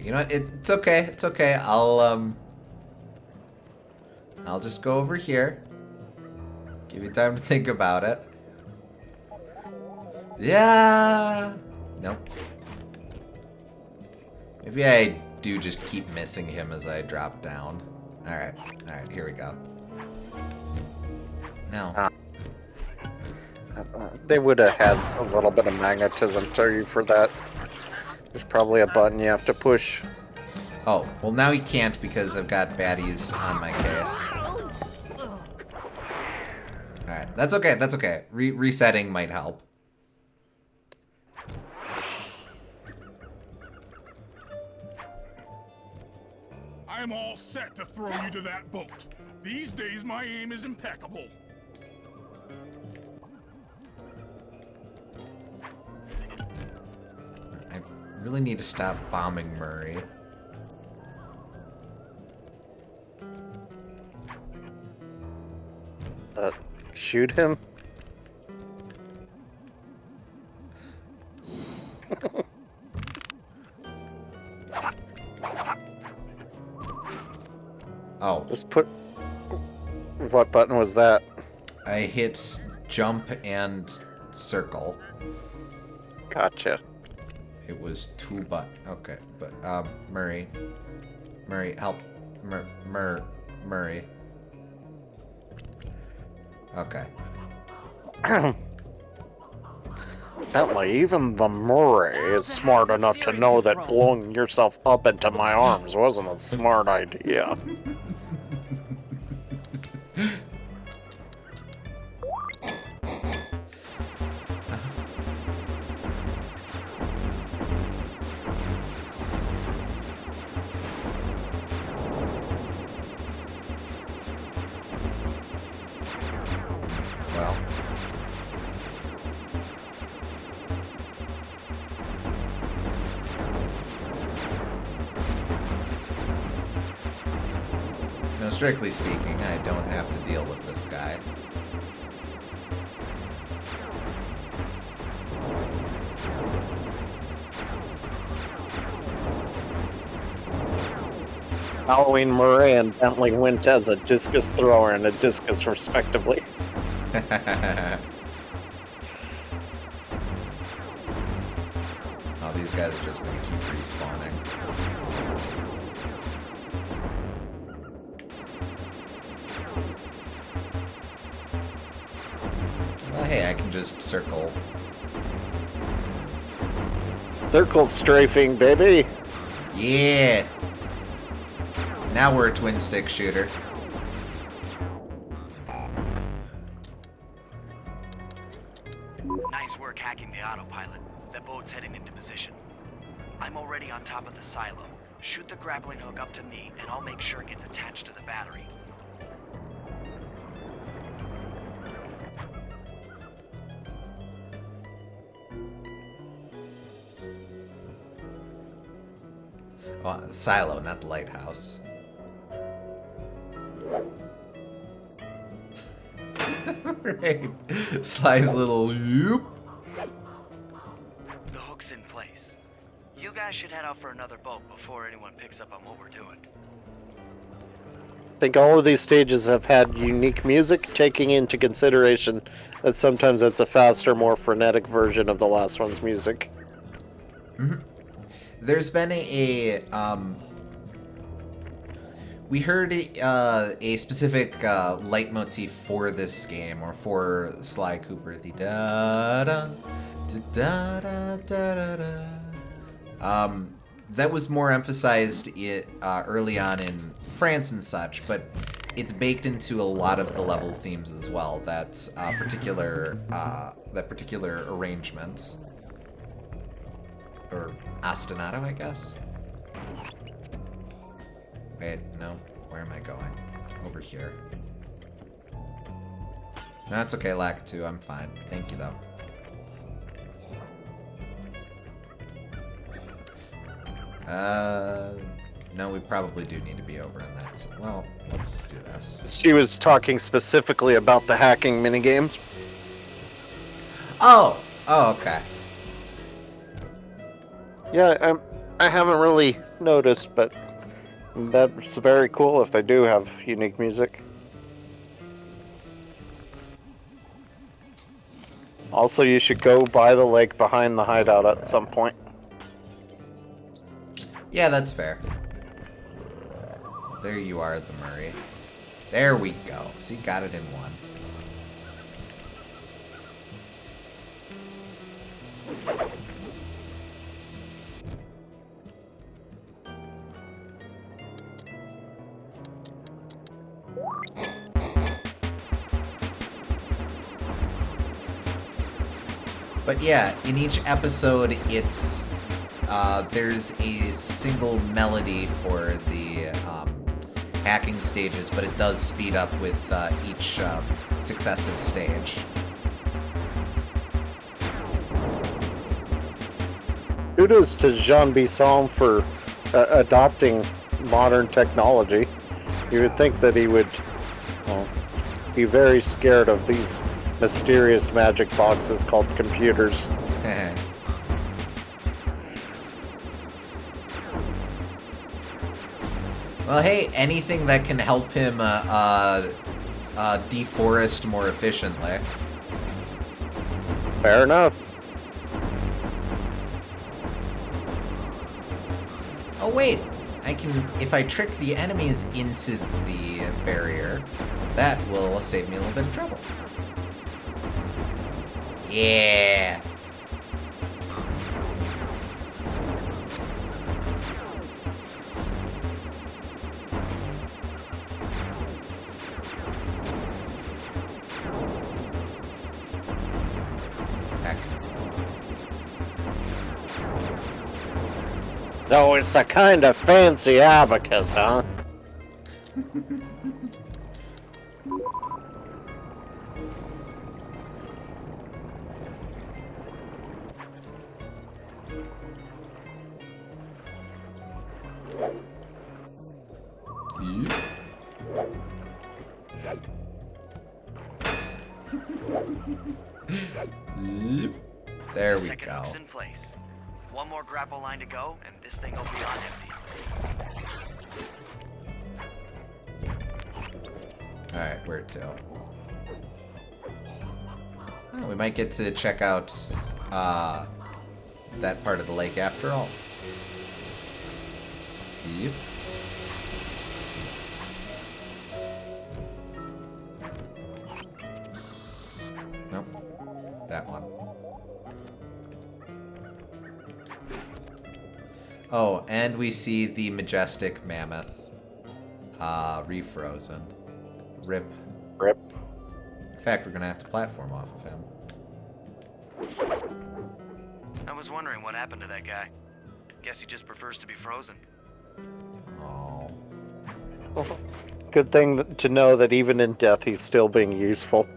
You know what? It's okay. It's okay. I'll just go over here. Give you time to think about it. Yeah. Nope. Maybe I do just keep missing him as I drop down. Alright. Alright, here we go. No. They would have had a little bit of magnetism to you for that. There's probably a button you have to push. Oh, well now he can't because I've got baddies on my case. Alright, that's okay, that's okay. Resetting might help. I'm all set to throw you to that boat. These days, my aim is impeccable. I really need to stop bombing Murray. Shoot him? Oh. Just put... What button was that? I hit jump and circle. Gotcha. It was 2 but okay, but Murray, help, Murray. Okay. Evidently, even the Murray is smart enough to know that blowing yourself up into my arms wasn't a smart idea. Well. Now, strictly speaking, I don't have to deal with this guy. Halloween Murray and Bentley went as a discus thrower and a discus, respectively. Oh, these guys are just going to keep respawning. Well, hey, I can just circle. Circle strafing, baby! Yeah! Now we're a twin stick shooter. Nice work hacking the autopilot. That boat's heading into position. I'm already on top of the silo. Shoot the grappling hook up to me, and I'll make sure it gets attached to the battery. Oh, silo, not the lighthouse. Right. Sly's little yoop. The hook's in place. You guys should head out for another boat before anyone picks up on what we're doing. I think all of these stages have had unique music, taking into consideration that sometimes it's a faster, more frenetic version of the last one's music. There's been we heard a specific leitmotif for this game, or for Sly Cooper, the da da da da da da da. That was more emphasized early on in France and such, but it's baked into a lot of the level themes as well. That particular arrangement, or ostinato, I guess. Wait, no. Where am I going? Over here. That's okay, Lakitu. I'm fine. Thank you, though. No, we probably do need to be over in that. Well, let's do this. She was talking specifically about the hacking minigames. Oh, okay. Yeah, I haven't really noticed, but that's very cool if they do have unique music. Also, you should go by the lake behind the hideout at some point. Yeah, that's fair. There you are, the Murray. There we go. See, got it in one. But yeah, in each episode, it's there's a single melody for the hacking stages, but it does speed up with each successive stage. Kudos to Jean Bisson for adopting modern technology. You would think that he would be very scared of these mysterious magic boxes called computers. Well, hey, anything that can help him deforest more efficiently. Fair enough. Oh wait, I can, if I trick the enemies into the barrier, that will save me a little bit of trouble. Yeah. Heck. No, it's a kind of fancy abacus, huh? There we Second go. hook's in place. One more grapple line to go, and this thing will be on empty. Alright, where to? Oh, we might get to check out that part of the lake after all. Yep. Nope. That one. Oh, and we see the majestic mammoth refrozen. Rip. Rip. In fact, we're gonna have to platform off of him. I was wondering what happened to that guy. Guess he just prefers to be frozen. Oh. Good thing to know that even in death, he's still being useful.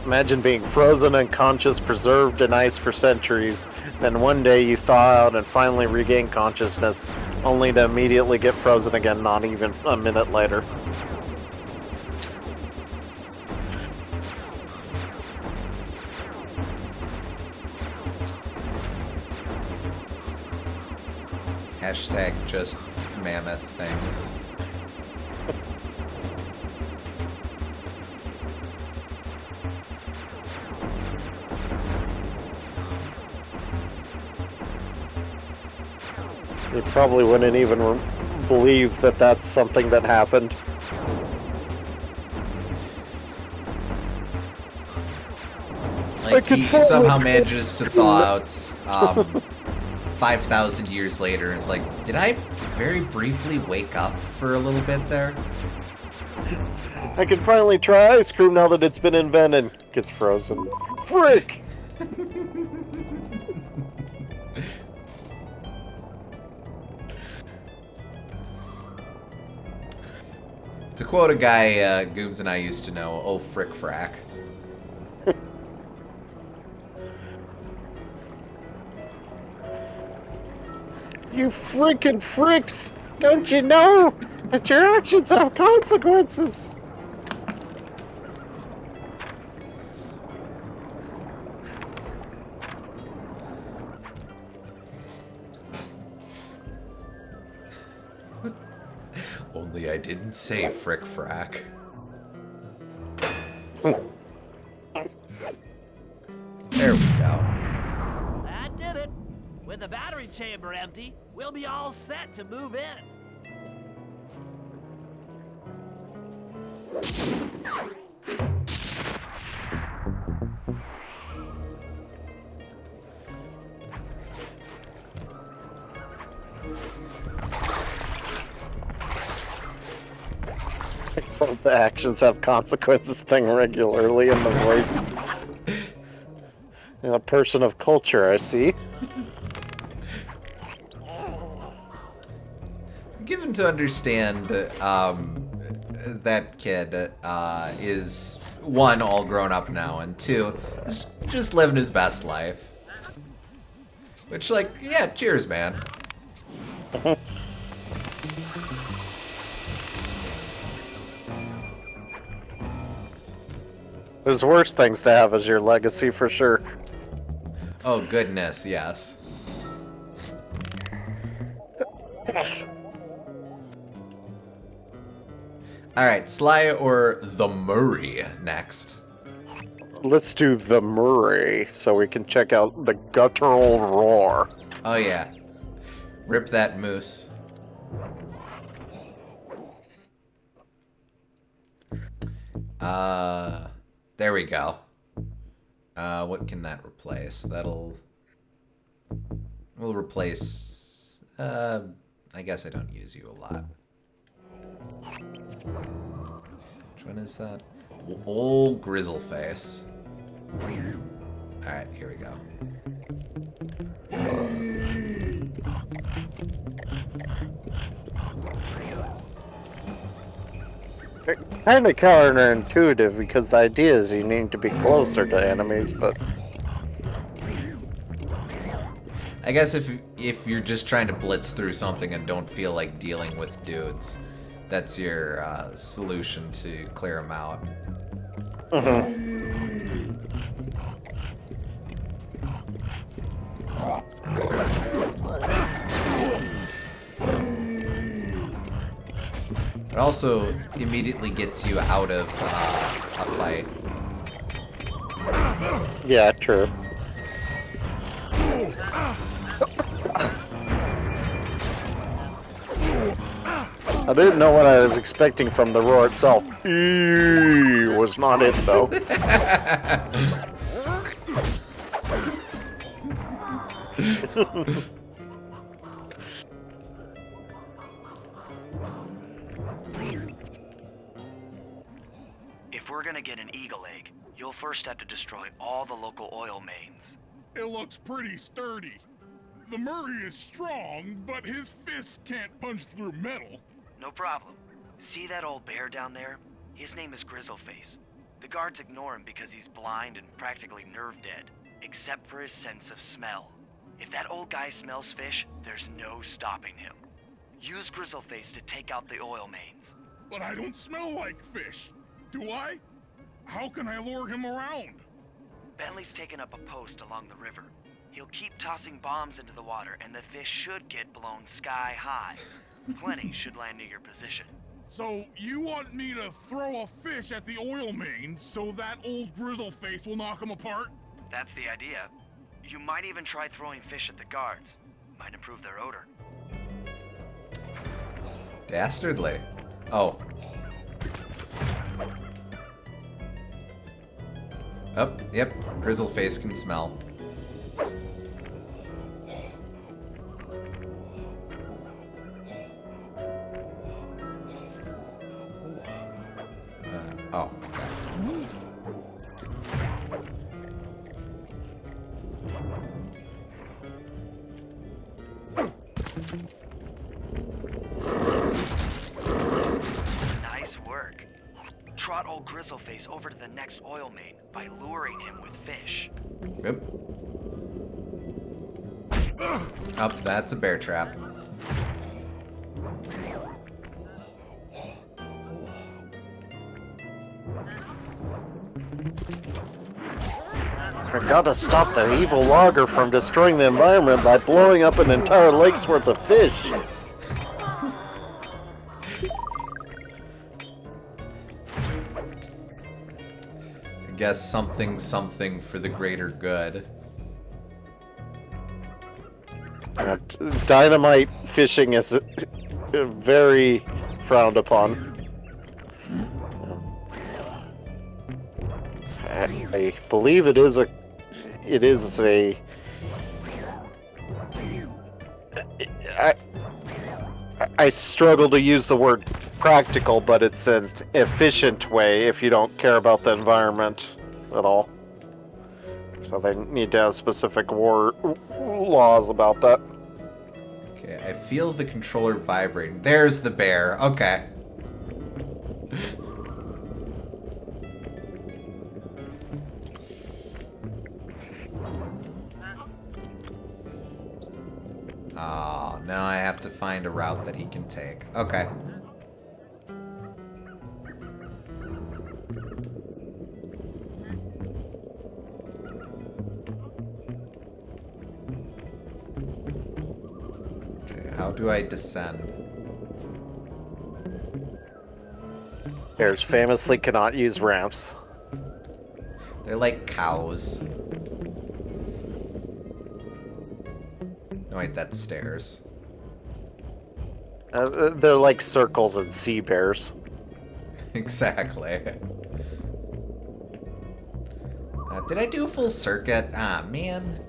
Imagine being frozen, unconscious, preserved in ice for centuries, then one day you thaw out and finally regain consciousness, only to immediately get frozen again not even a minute later. Hashtag just mammoth things. You probably wouldn't even believe that that's something that happened. Like, he somehow manages to thaw out 5,000 years later, and it's like, did I very briefly wake up for a little bit there? I can finally try ice cream now that it's been invented. Gets frozen. Frick! To quote a guy Gooms and I used to know, oh frick frack. You frickin' fricks! Don't you know that your actions have consequences? Only I didn't say frick frack. There we go. That did it. With the battery chamber empty, we'll be all set to move in. The actions have consequences thing regularly in the voice. A person of culture, I see. Given to understand that kid is, one, all grown up now, and two, is just living his best life. Which, like, yeah, cheers, man. There's worse things to have as your legacy for sure. Oh, goodness, yes. Alright, Sly or the Murray next. Let's do the Murray so we can check out the guttural roar. Oh, yeah. Rip that moose. There we go. What can that replace? We'll replace, I guess I don't use you a lot. Which one is that? Old Grizzleface. Alright, here we go. Kind of counterintuitive because the idea is you need to be closer to enemies, but I guess if you're just trying to blitz through something and don't feel like dealing with dudes, that's your solution to clear them out. It also immediately gets you out of a fight. Yeah, true. I didn't know what I was expecting from the roar itself. Eee, was not it, though. If we're gonna get an eagle egg, you'll first have to destroy all the local oil mains. It looks pretty sturdy. The Murray is strong, but his fists can't punch through metal. No problem. See that old bear down there? His name is Grizzleface. The guards ignore him because he's blind and practically nerve dead, except for his sense of smell. If that old guy smells fish, there's no stopping him. Use Grizzleface to take out the oil mains. But I don't smell like fish. Do I? How can I lure him around? Bentley's taken up a post along the river. He'll keep tossing bombs into the water, and the fish should get blown sky high. Plenty should land near your position. So you want me to throw a fish at the oil main so that old Grizzleface will knock him apart? That's the idea. You might even try throwing fish at the guards. Might improve their odor. Dastardly. Oh. Oh, yep. Grizzleface can smell. Oh, okay. Nice work. Trot old Grizzleface over to the next oil main by luring him with fish. Yep. Oh, that's a bear trap. I gotta stop the evil logger from destroying the environment by blowing up an entire lake's worth of fish. I guess something for the greater good. Dynamite fishing is very frowned upon. I believe it is a. I struggle to use the word practical, but it's an efficient way if you don't care about the environment at all. So they need to have specific laws about that. Okay, I feel the controller vibrating. There's the bear. Okay. Oh, now I have to find a route that he can take. Okay. Okay, how do I descend? Bears famously cannot use ramps. They're like cows. No, wait, that's stairs. They're like circles and sea bears. Exactly. Did I do a full circuit? Ah, man.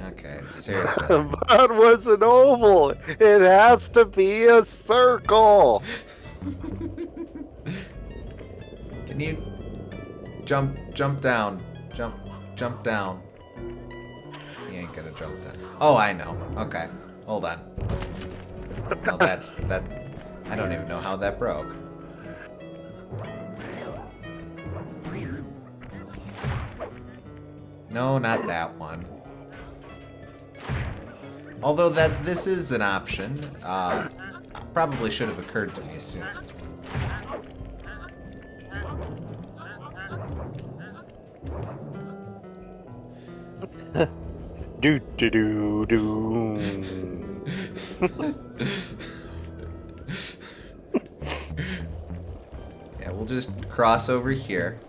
Okay, seriously. That was an oval. It has to be a circle. Can you jump down? Jump down. He ain't gonna jump down. Oh, I know. Okay, hold on. Oh, that. I don't even know how that broke. No, not that one. Although this is an option. Probably should have occurred to me sooner. Do do do do. Yeah, we'll just cross over here.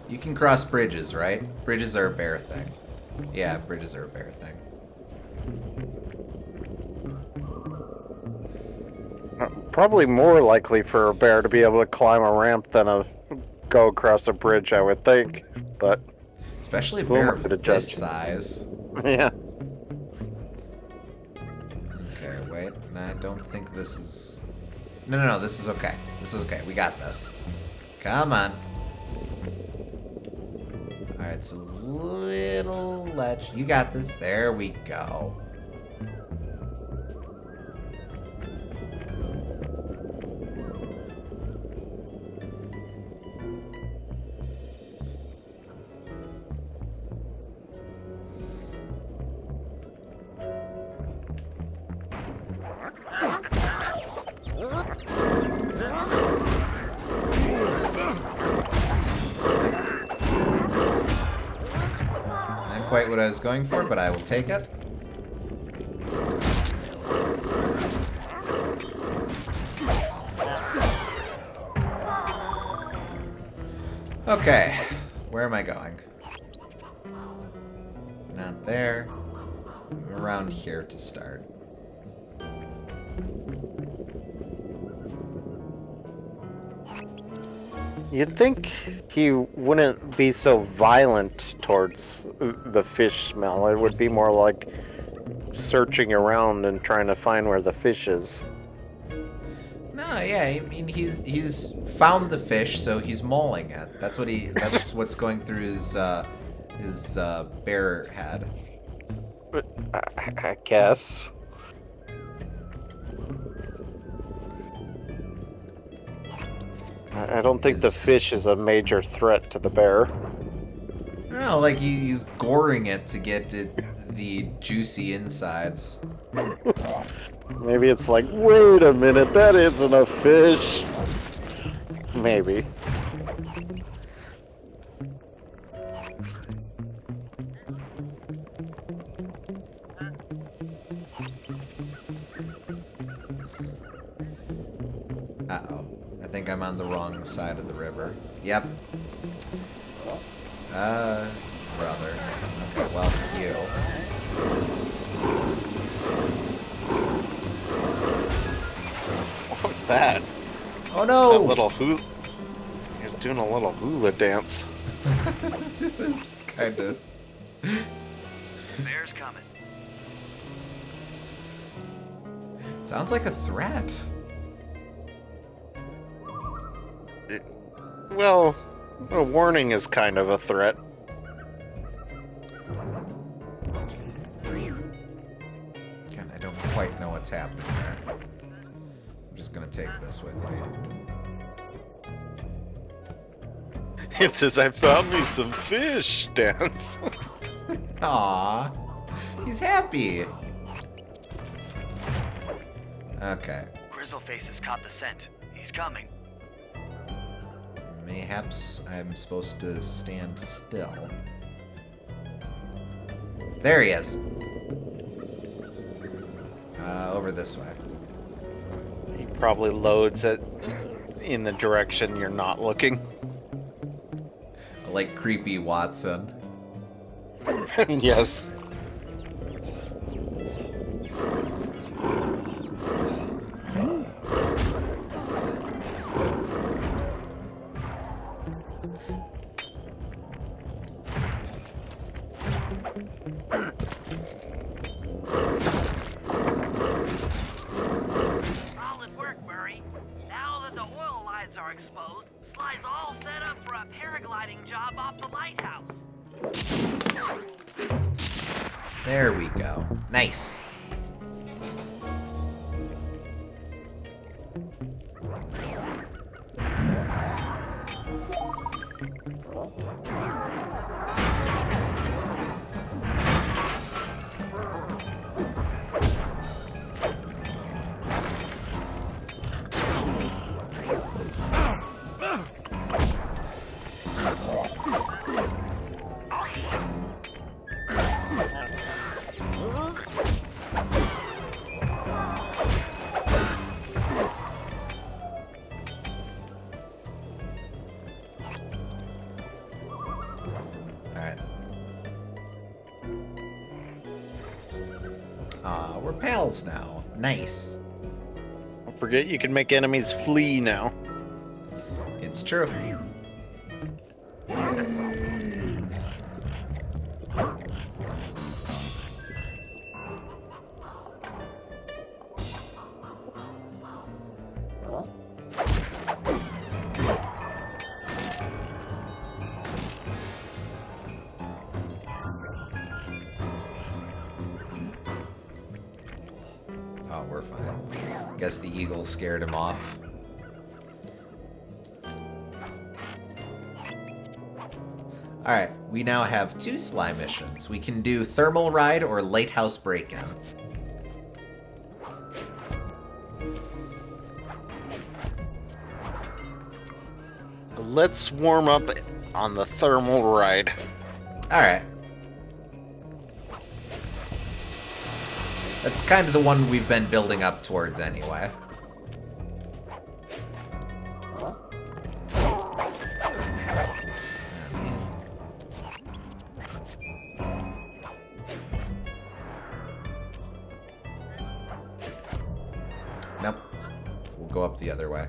You can cross bridges, right? Bridges are a bear thing. Yeah, bridges are a bear thing. Probably more likely for a bear to be able to climb a ramp than go across a bridge, I would think. But Especially a who am bear I of to this judge? size. Yeah. Okay, wait. No, I don't think this is... No, this is okay. This is okay. We got this. Come on. Alright, it's a little ledge. You got this. There we go. Not quite what I was going for, but I will take it. Okay, where am I going? Not there. Around here to start. You'd think he wouldn't be so violent towards the fish smell. It would be more like searching around and trying to find where the fish is. No, yeah, I mean he's found the fish, so he's mauling it. That's what's going through his bear head. I guess. I don't think the fish is a major threat to the bear. No, like he's goring it to get the juicy insides. Maybe it's like, wait a minute, that isn't a fish. Maybe. Uh-oh. I think I'm on the wrong side of the river. Yep. Brother. Okay, well, you. What was that? Oh no! That little hula. He was doing a little hula dance. It was kind of... Bear's coming. Sounds like a threat. Well, a warning is kind of a threat. God, I don't quite know what's happening there. I'm just gonna take this with me. It says, I found me some fish dance. Aww. He's happy. Okay. Grizzleface has caught the scent. He's coming. Mayhaps I'm supposed to stand still. There he is. Over this way. He probably loads it in the direction you're not looking. Like creepy Watson. Yes. Solid work, Murray. Now that the oil lines are exposed, Sly's all set up for a paragliding job off the lighthouse. There we go. Nice. Alright. We're pals now. Nice. Don't forget you can make enemies flee now. It's true. Oh, we're fine. Guess the eagle scared him off. Alright, we now have 2 Sly missions. We can do Thermal Ride or Lighthouse Break-In. Let's warm up on the thermal ride. Alright. That's kind of the one we've been building up towards anyway. Nope. We'll go up the other way.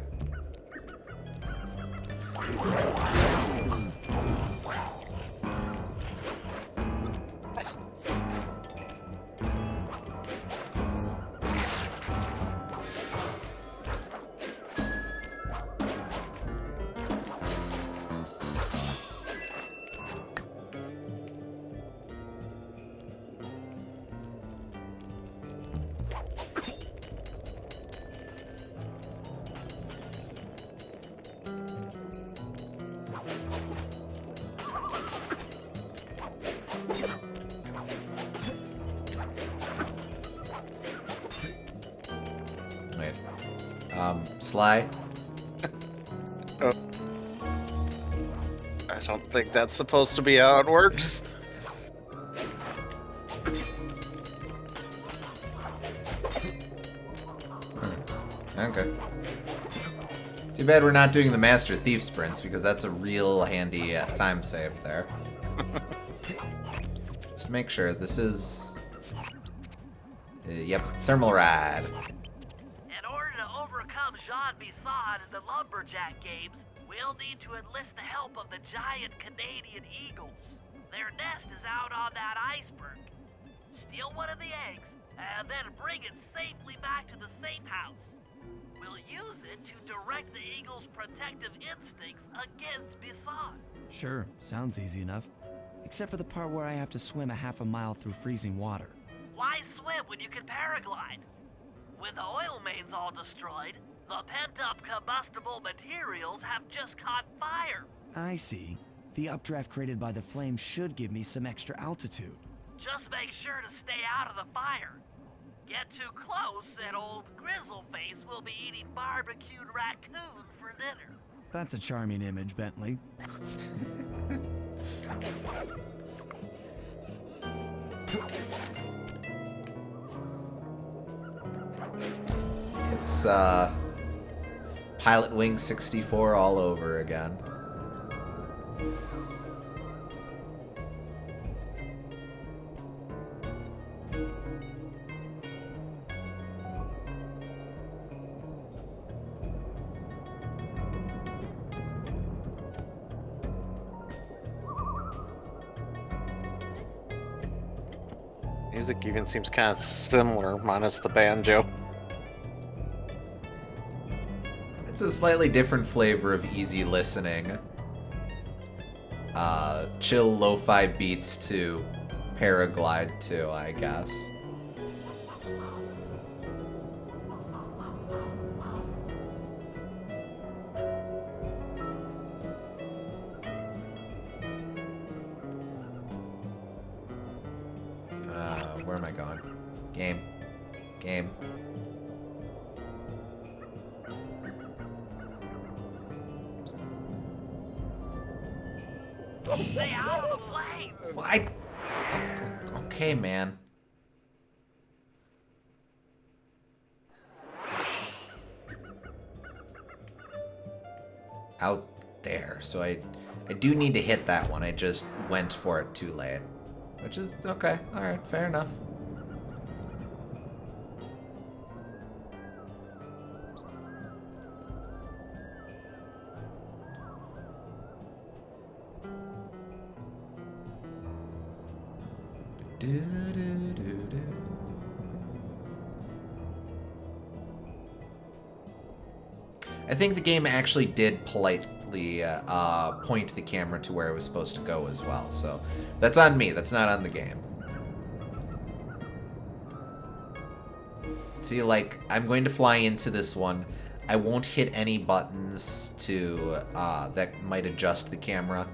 Sly? I don't think that's supposed to be how it works. Okay. Too bad we're not doing the Master Thief sprints, because that's a real handy time save there. Just make sure this is... yep, Thermal Ride. In order to overcome Jean Bisson in the Lumberjack games, we'll need to enlist the help of the giant Canadian eagles. Their nest is out on that iceberg. Steal one of the eggs, and then bring it safely back to the safe house. We'll use it to direct the eagle's protective instincts against Bisson. Sure, sounds easy enough. Except for the part where I have to swim a half a mile through freezing water. Why swim when you can paraglide? With the oil mains all destroyed, the pent-up combustible materials have just caught fire. I see. The updraft created by the flame should give me some extra altitude. Just make sure to stay out of the fire. Get too close and old Grizzleface will be eating barbecued raccoon for dinner. That's a charming image, Bentley. It's Pilot Wing 64 all over again. Music even seems kind of similar, minus the banjo. It's a slightly different flavor of easy listening. Chill lo-fi beats to paraglide to, I guess. Where am I going? Game. Game. Stay out of the flames! What? Okay, man. Out there. So I I do need to hit that one. I just went for it too late. Which is okay. Alright, fair enough. I think the game actually did politely point the camera to where it was supposed to go as well, so that's on me, that's not on the game. See, like, I'm going to fly into this one. I won't hit any buttons to that might adjust the camera.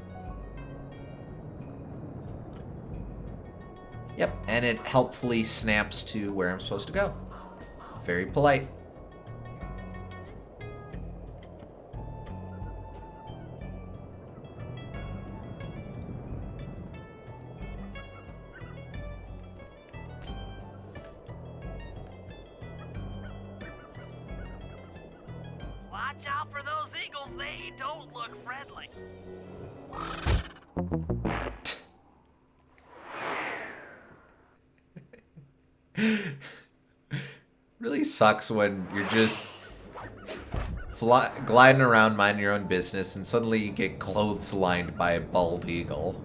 Yep, and it helpfully snaps to where I'm supposed to go. Very polite. Watch out for those eagles, they don't look friendly. Really sucks when you're just gliding around minding your own business and suddenly you get clotheslined by a bald eagle.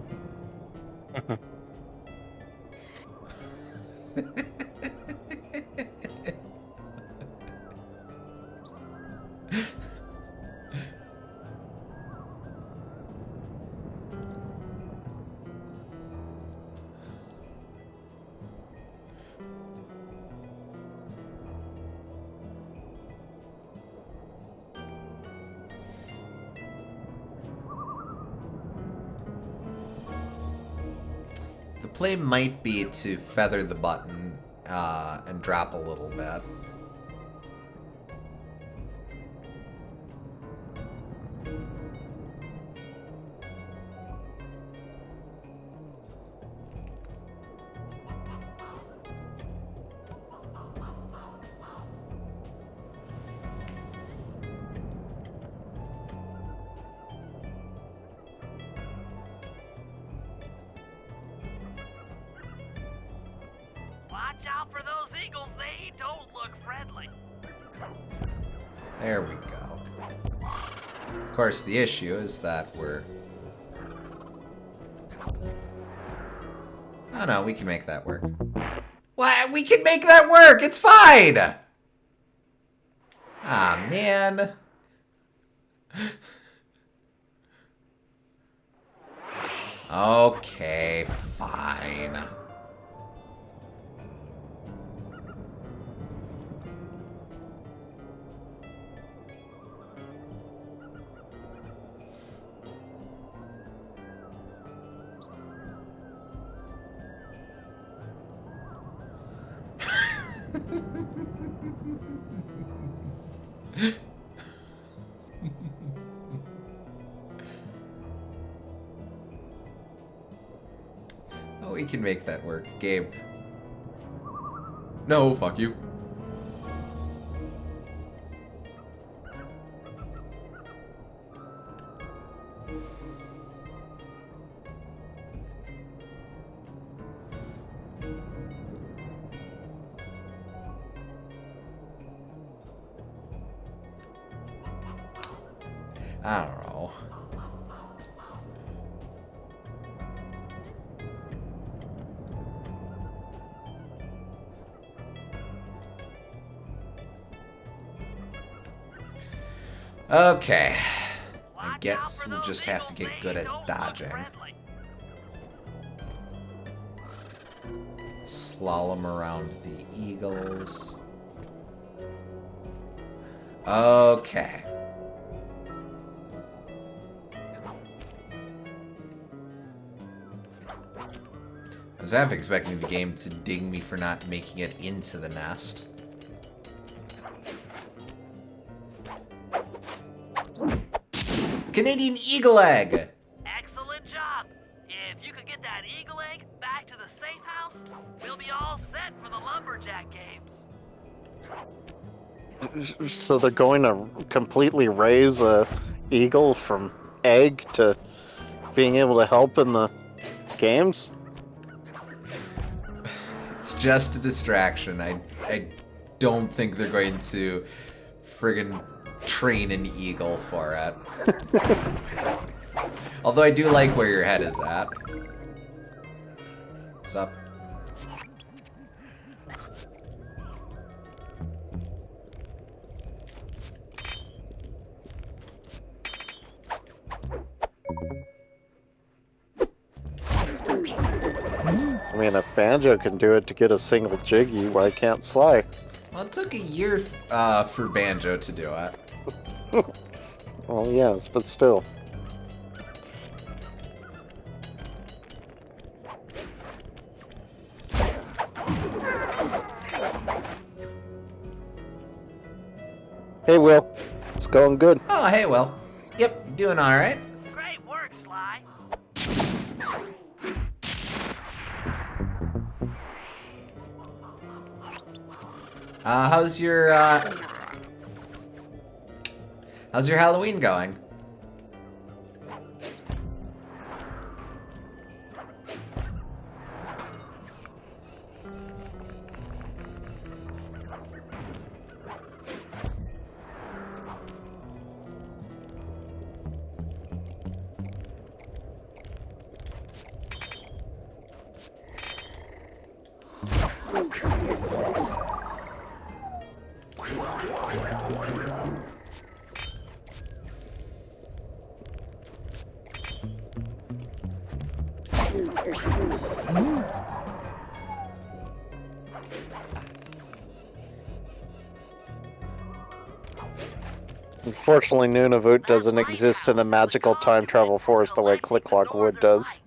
The play might be to feather the button and drop a little bit. Watch out for those eagles, they don't look friendly. There we go. Of course, the issue is that we're... Oh no, we can make that work. What? We can make that work! It's fine! Ah, man. Okay, fine. Oh, we can make that work. Gabe. No, fuck you. I don't know. Okay. I guess we'll just have to get good at dodging. Slalom around the eagles. Okay. I was half expecting the game to ding me for not making it into the nest. Canadian eagle egg! Excellent job. If you could get that eagle egg back to the safe house, we'll be all set for the lumberjack games. So they're going to completely raise a eagle from egg to being able to help in the games? It's just a distraction. I don't think they're going to friggin' train an eagle for it. Although I do like where your head is at. What's up? I mean, if Banjo can do it to get a single Jiggy, why can't Sly? Well, it took a year for Banjo to do it. Well, yes, but still. Hey, Will. It's going good. Oh, hey, Will. Yep, doing all right. Great work, Sly. How's your Halloween going? Unfortunately, Nunavut doesn't exist in a magical time travel forest the way Click Clock Wood does.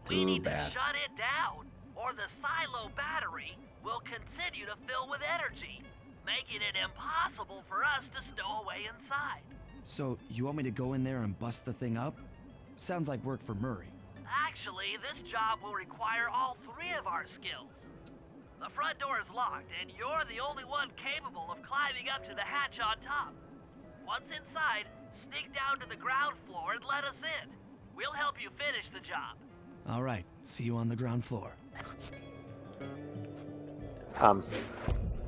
We Too need bad. to shut it down, or the silo battery will continue to fill with energy, making it impossible for us to stow away inside. So, you want me to go in there and bust the thing up? Sounds like work for Murray. Actually, this job will require all three of our skills. The front door is locked, and you're the only one capable of climbing up to the hatch on top. Once inside, sneak down to the ground floor and let us in. We'll help you finish the job. All right, see you on the ground floor.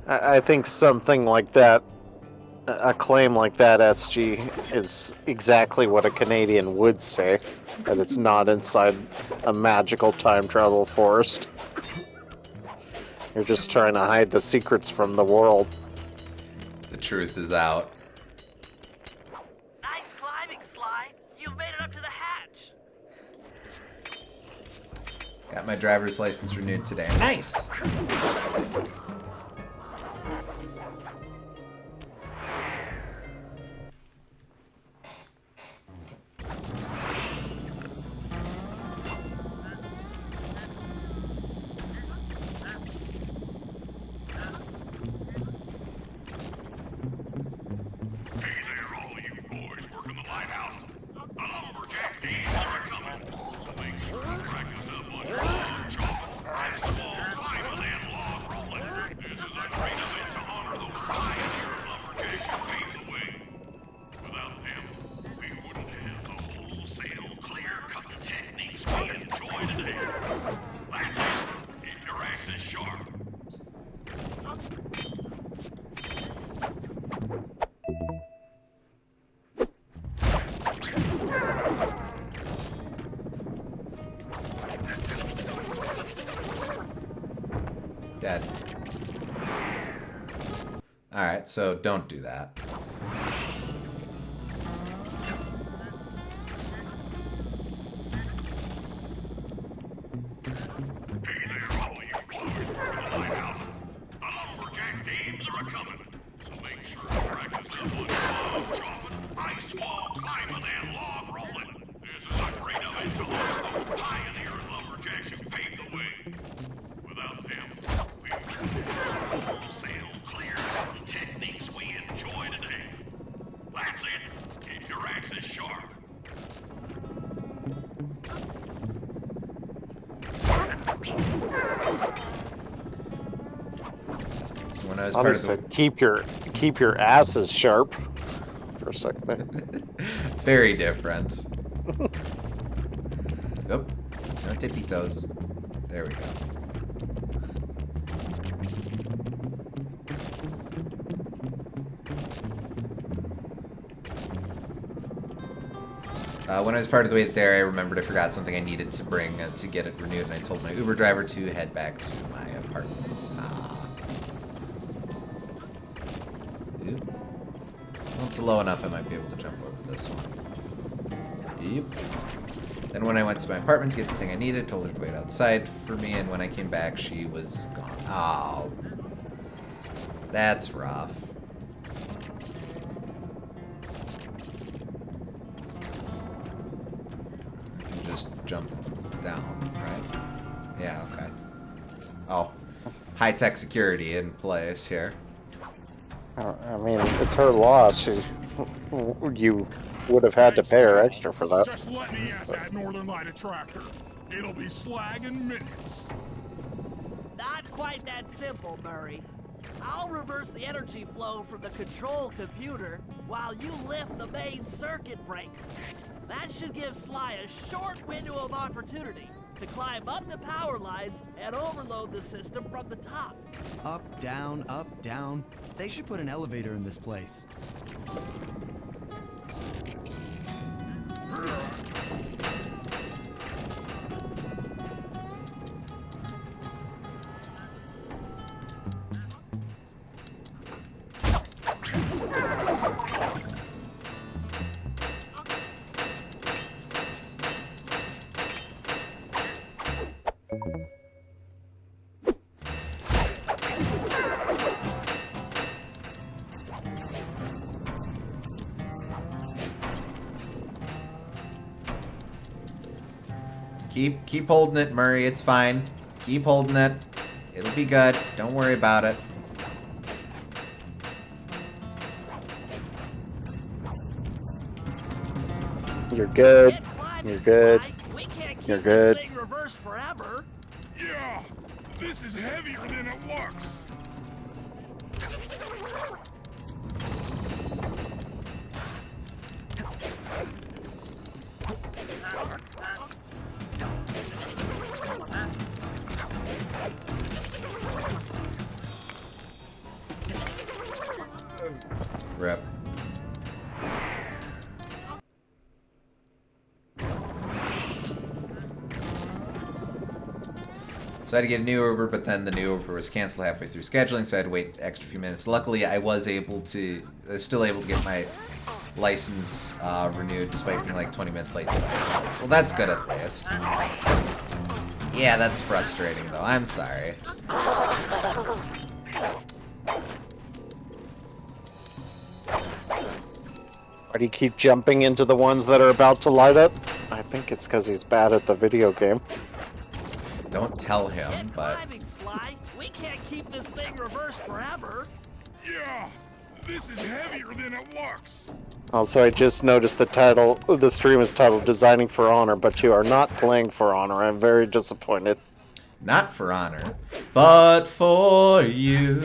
I think something like that, a claim like that, SG, is exactly what a Canadian would say, that it's not inside a magical time travel forest. You're just trying to hide the secrets from the world. The truth is out. Nice climbing, Sly. You've made it up to the hatch. Got my driver's license renewed today. Nice. Hey there, all you boys working the lighthouse. The lumberjack thieves are coming. So make sure to practice up on your log chopping, ice wall climbing, and log rolling. This is a great event to honor those pioneer lumberjacks who paved the way. Without them, we wouldn't have the wholesale clear-cut techniques we enjoy today. That's it. Keep your axes sharp. Dead. Alright, so don't do that. Hey there, all you boys working the lighthouse. The lumberjack thieves are a-coming. So make sure to practice up on your log chopping, ice wall climbing, and log rolling. This is a great event to honor those pioneer lumberjacks who paved the way. Without them, we wouldn't have the wholesale clear-cut techniques we enjoy today. That's it. Keep your axes sharp. So when I was I part of said, keep your asses sharp. For a second there. Very different. Nope. No tippitos. There we go. When I was part of the way there, I remembered I forgot something I needed to bring to get it renewed, and I told my Uber driver to head back to my apartment. Oop. Well, it's low enough I might be able to jump over this one. Yep. Then when I went to my apartment to get the thing I needed, told her to wait outside for me, and when I came back, she was gone. Oh. That's rough. Just jump down, right? Yeah, okay. Oh. High-tech security in place here. I mean, it's her loss. You would have had to pay her extra for that. Just let me at that Northern Light attractor. It'll be slag in minutes. Not quite that simple, Murray. I'll reverse the energy flow from the control computer while you lift the main circuit breaker. That should give Sly a short window of opportunity to climb up the power lines and overload the system from the top. Up, down, up, down. They should put an elevator in this place. Keep holding it, Murray. It's fine. Keep holding it. It'll be good. Don't worry about it. You're good. Get climbing, You're good. Sly. We can't keep You're good. this thing reversed forever. Yeah, this is heavier than it looks. Rip. So I had to get a new Uber, but then the new Uber was canceled halfway through scheduling, so I had to wait an extra few minutes. Luckily, I was still able to get my license renewed, despite being like 20 minutes late. Well, that's good at least. Yeah, that's frustrating, though. I'm sorry. Why do you keep jumping into the ones that are about to light up? I think it's because he's bad at the video game. Don't tell him, Get but... climbing, Sly. We can't keep this thing reversed forever. Yeah, this is heavier than it looks. Also, I just noticed the stream is titled Designing for Honor, but you are not playing for honor. I'm very disappointed. Not for honor, but for you.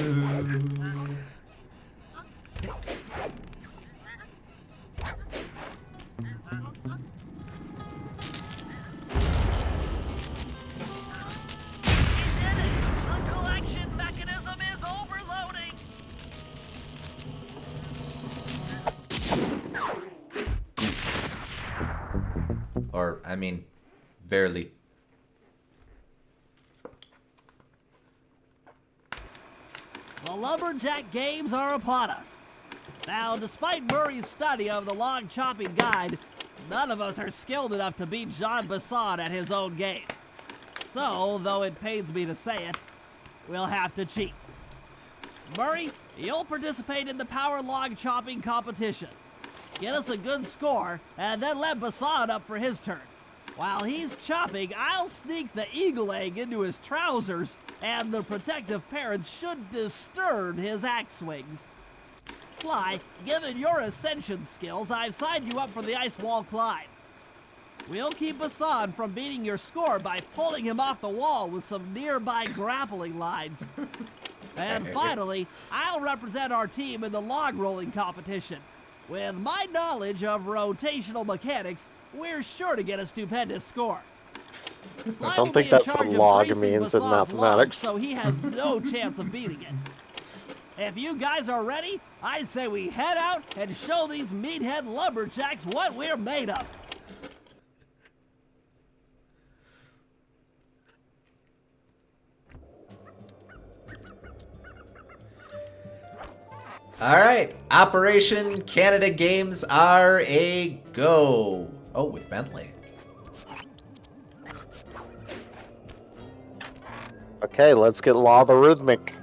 The collection mechanism is overloading. Or, I mean, verily. The Lumberjack Games are upon us. Now, despite Murray's study of the log chopping guide, none of us are skilled enough to beat Jean Basson at his own game. So, though it pains me to say it, we'll have to cheat. Murray, you'll participate in the power log chopping competition. Get us a good score, and then let Basson up for his turn. While he's chopping, I'll sneak the eagle egg into his trousers, and the protective parents should disturb his axe swings. Sly, given your ascension skills, I've signed you up for the ice wall climb. We'll keep Basson from beating your score by pulling him off the wall with some nearby grappling lines. And finally, I'll represent our team in the log rolling competition. With my knowledge of rotational mechanics, we're sure to get a stupendous score. I don't think that's what log means in mathematics. So he has no chance of beating it. If you guys are ready, I say we head out and show these meathead lumberjacks what we're made of. All right, Operation Canada Games are a go. Oh, with Bentley. Okay, let's get logarithmic.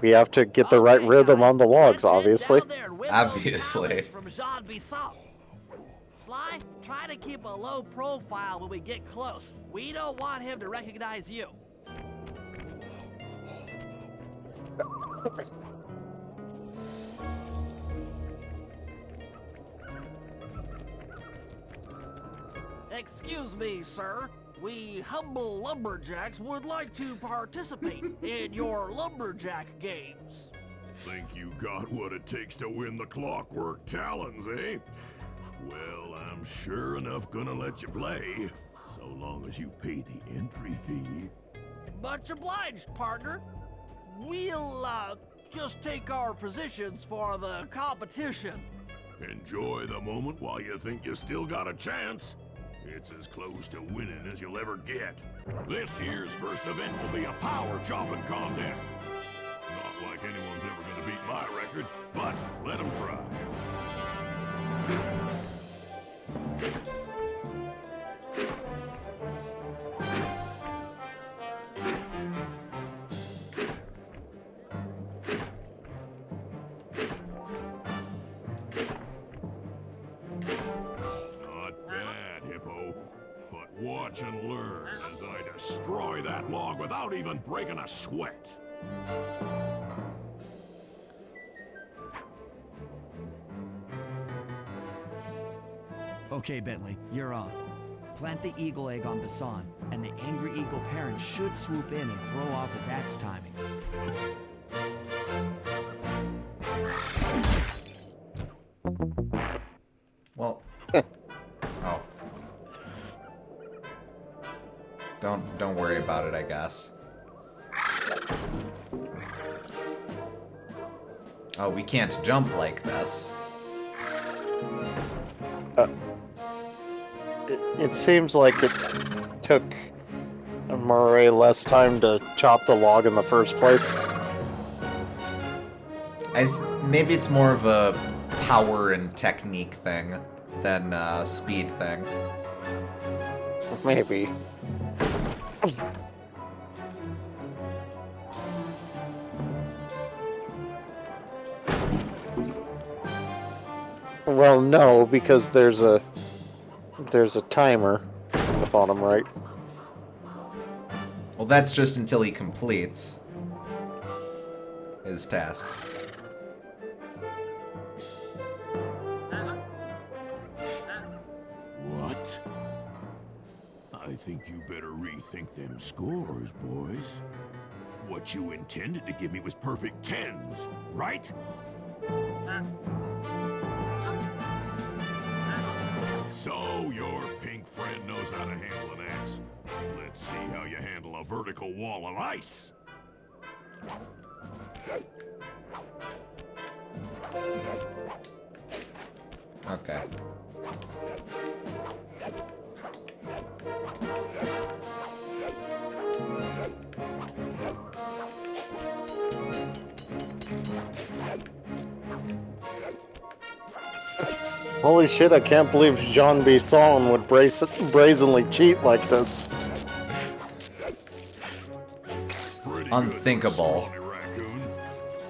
We have to get the right rhythm on the logs, obviously. Obviously. Sly, try to keep a low profile when we get close. We don't want him to recognize you. Excuse me, sir. We humble lumberjacks would like to participate in your lumberjack games. Think you got what it takes to win the Clockwork Talons, eh? Well, I'm sure enough gonna let you play, so long as you pay the entry fee. Much obliged, partner. We'll, just take our positions for the competition. Enjoy the moment while you think you still got a chance. It's as close to winning as you'll ever get. This year's first event will be a power chopping contest. Not like anyone's ever gonna beat my record, but let them try. Watch and learn as I destroy that log without even breaking a sweat. Okay, Bentley, you're on. Plant the eagle egg on Basan, and the angry eagle parent should swoop in and throw off his axe timing. Well. Oh. Don't worry about it, I guess. Oh, we can't jump like this. It seems like it took Murray less time to chop the log in the first place. Maybe it's more of a power and technique thing than a speed thing. Maybe. Well, no, because there's a timer in the bottom right. Well, that's just until he completes his task. What? I think you better rethink them scores, boys. What you intended to give me was perfect tens, right? So your pink friend knows how to handle an axe. Let's see how you handle a vertical wall of ice. Okay. Holy shit, I can't believe Jean Bisson would brazenly cheat like this. It's Pretty unthinkable. Good for Raccoon.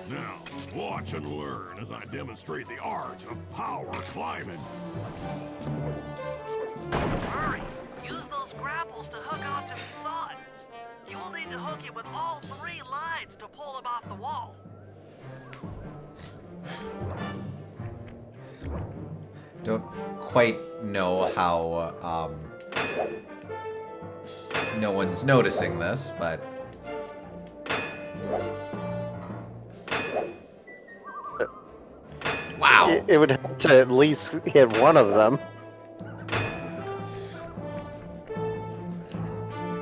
Now, watch and learn as I demonstrate the art of power climbing. Hurry! Use those grapples to hook onto the sod. You will need to hook it with all 3 lines to pull him off the wall. Don't quite know how no one's noticing this, but wow. It would have to at least hit one of them.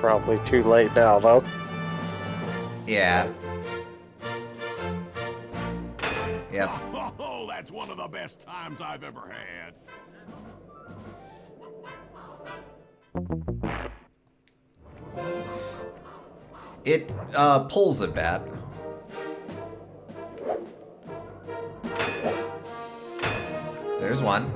Probably too late now, though. Yeah. Yep. Oh, that's one of the best times I've ever had. It pulls a bit. There's one.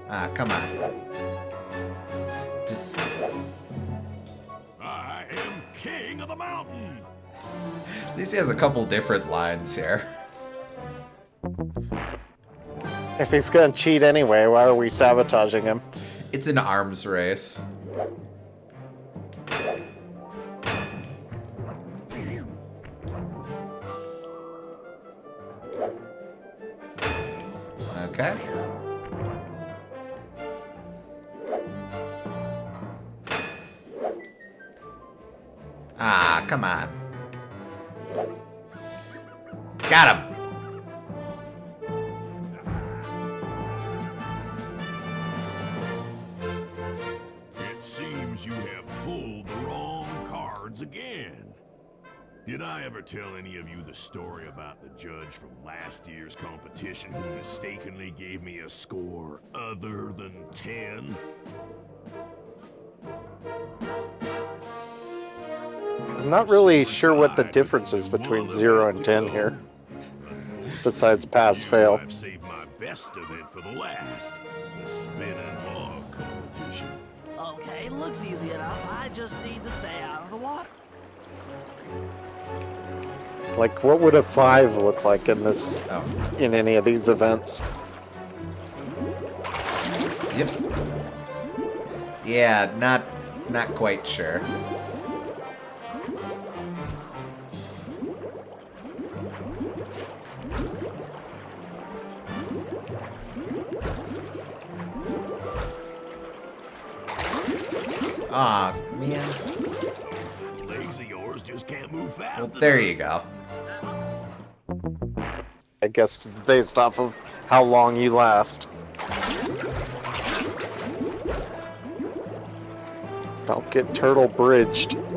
Ah, come on. I am king of the mountain. At least he has a couple different lines here. If he's gonna cheat anyway, why are we sabotaging him? It's an arms race. Okay. Ah, come on. Got him. It seems you have pulled the wrong cards again. Did I ever tell any of you the story about the judge from last year's competition who mistakenly gave me a score other than 10? I'm not really sure what the difference is between 0 and 10 here. Besides pass-fail. I've saved my best event for the last. The spin and log competition. Okay, looks easy enough. I just need to stay out of the water. Like, what would a 5 look like in this, Oh. in any of these events? Yep. Yeah, not quite sure. Aw, man. Legs of yours just can't move fast Well, enough. there you go. I guess based off of how long you last. Don't get turtle bridged, even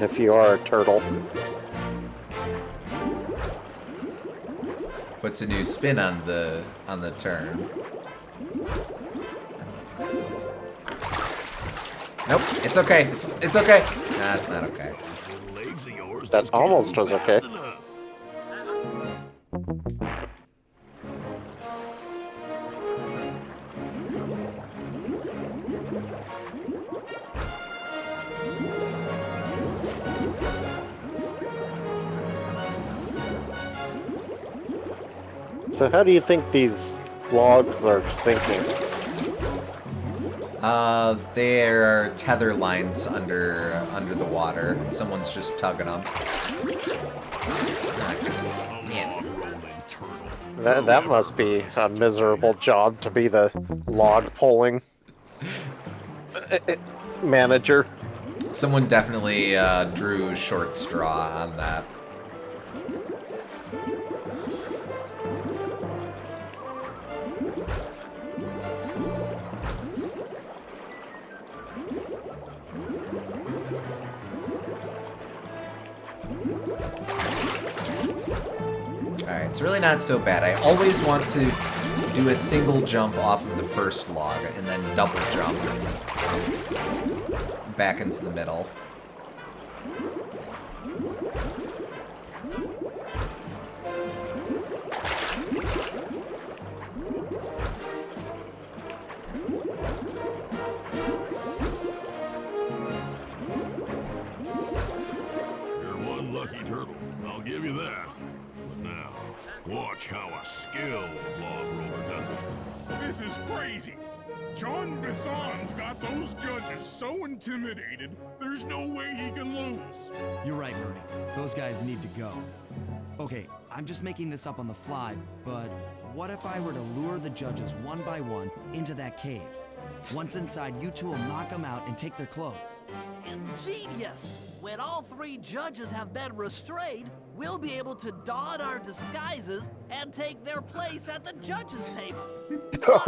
if you are a turtle. Puts a new spin on the turn. Nope, it's okay. It's okay. Nah, it's not okay. Legs of yours That just can't almost move was fast okay. enough. So how do you think these logs are sinking? There are tether lines under the water. Someone's just tugging them. That must be a miserable job to be the log pulling manager. Someone definitely drew short straw on that. Alright, it's really not so bad. I always want to do a single jump off of the first log and then double jump back into the middle. You're one lucky turtle, I'll give you that. But now, watch how a skilled log roller does it. This is crazy. John Bisson's got those judges so intimidated, there's no way he can lose. You're right, Bernie. Those guys need to go. Okay, I'm just making this up on the fly, but what if I were to lure the judges one by one into that cave? Once inside, you two will knock them out and take their clothes. Ingenious! When all 3 judges have been restrained, we'll be able to don our disguises and take their place at the judges' table.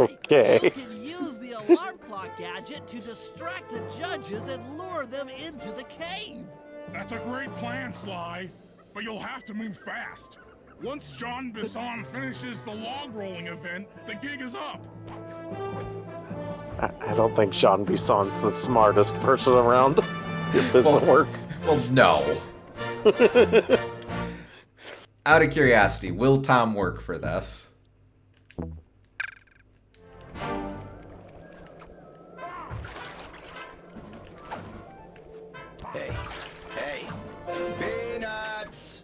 Okay. You can use the alarm clock gadget to distract the judges and lure them into the cave. That's a great plan, Sly, but you'll have to move fast. Once John Bisson finishes the log rolling event, the gig is up. I don't think Jean Bisson's the smartest person around. If this doesn't work. Well, no. Out of curiosity, will Tom work for this? Hey, hey, peanuts!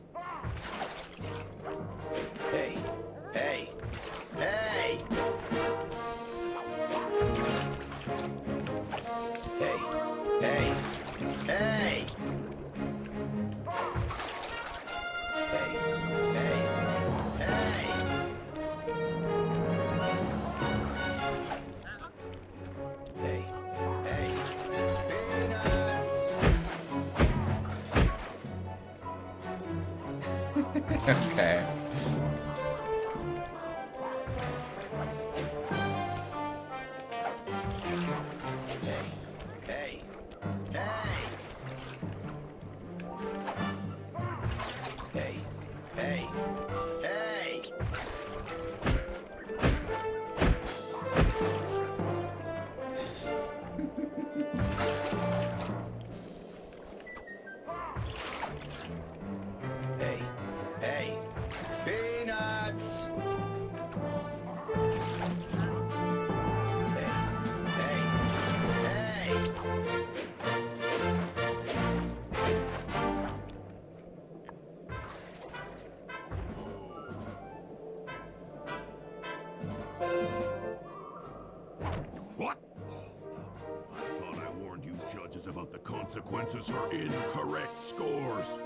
Hey, hey, hey! Hey, hey, hey! Hey, hey, hey! Hey, hey, peanuts! Okay. Hey, hey, hey, hey, hey! Hey, hey, peanuts! Hey, hey, hey! What? I thought I warned you judges about the consequences for incorrect scores.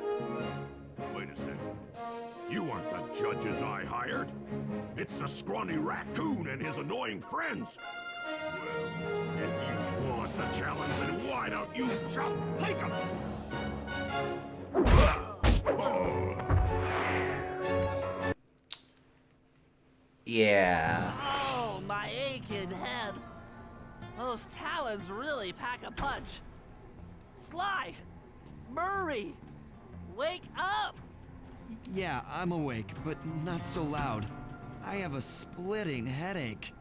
Wait a second. You aren't the judges I hired. It's the scrawny raccoon and his annoying friends. Well, if you want the challenge, then why don't you just take them? Yeah. Oh, my aching head. Those talons really pack a punch. Sly! Murray! Wake up! Yeah, I'm awake, but not so loud. I have a splitting headache.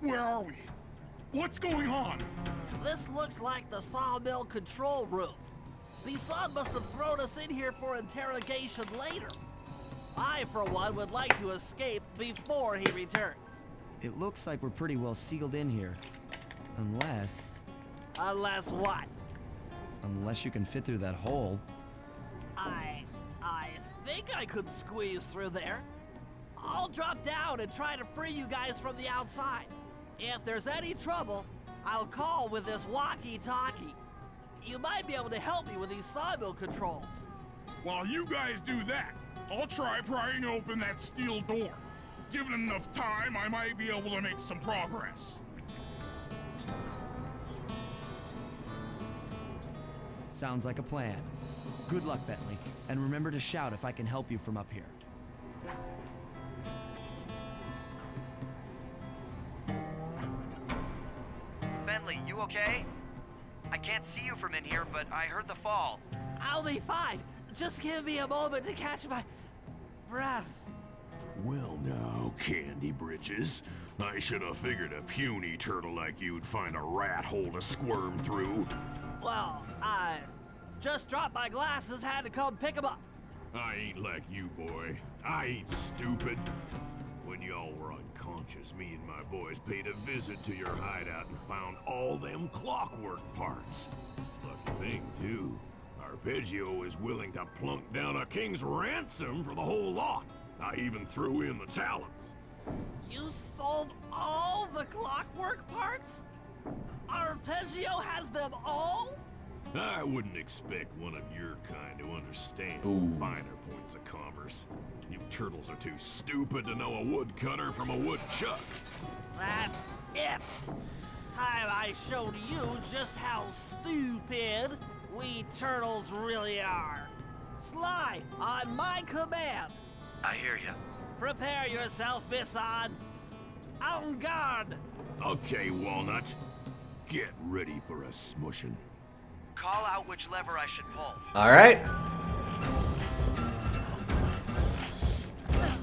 Where are we? What's going on? This looks like the sawmill control room. Bisson must have thrown us in here for interrogation later. I, for one, would like to escape before he returns. It looks like we're pretty well sealed in here. Unless What? you can fit through that hole. I think I could squeeze through there. I'll drop down and try to free you guys from the outside. If there's any trouble, I'll call with this walkie-talkie. You might be able to help me with these sawmill controls. While you guys do that, I'll try prying open that steel door. Given enough time, I might be able to make some progress. Sounds like a plan. Good luck, Bentley, and remember to shout if I can help you from up here. Bentley, you okay? I can't see you from in here, but I heard the fall. I'll be fine. Just give me a moment to catch my breath. Well now, Candy Britches. I should have figured a puny turtle like you'd find a rat hole to squirm through. Well, I just dropped my glasses, had to come pick them up. I ain't like you, boy. I ain't stupid. When y'all were unconscious, me and my boys paid a visit to your hideout and found all them clockwork parts. Lucky thing, too. Arpeggio is willing to plunk down a king's ransom for the whole lot. I even threw in the talons. You sold all the clockwork parts? Arpeggio has them all? I wouldn't expect one of your kind to understand Ooh. the finer points of commerce. You turtles are too stupid to know a woodcutter from a woodchuck. That's it. Time I showed you just how stupid we turtles really are. Sly, on my command. I hear you. Prepare yourself, Bisson. En garde. Okay, Walnut. Get ready for a smushing. Call out which lever I should pull. All right.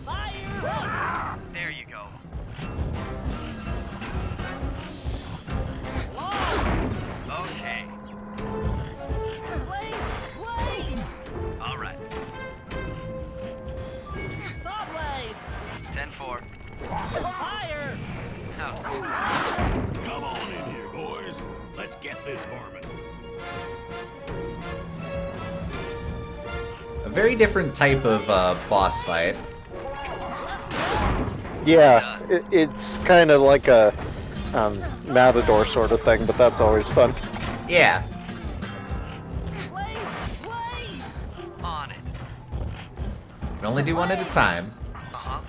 Fire! There you go. Logs! Okay. Blades! Blades! All right. Saw blades! 10-4. Fire! Now, Come on in here, boys. Let's get this varmint. A very different type of boss fight. Yeah, it's kind of like a Matador sort of thing, but that's always fun. Yeah. Blades! Blades! on it. Can only do one at a time. Uh-huh.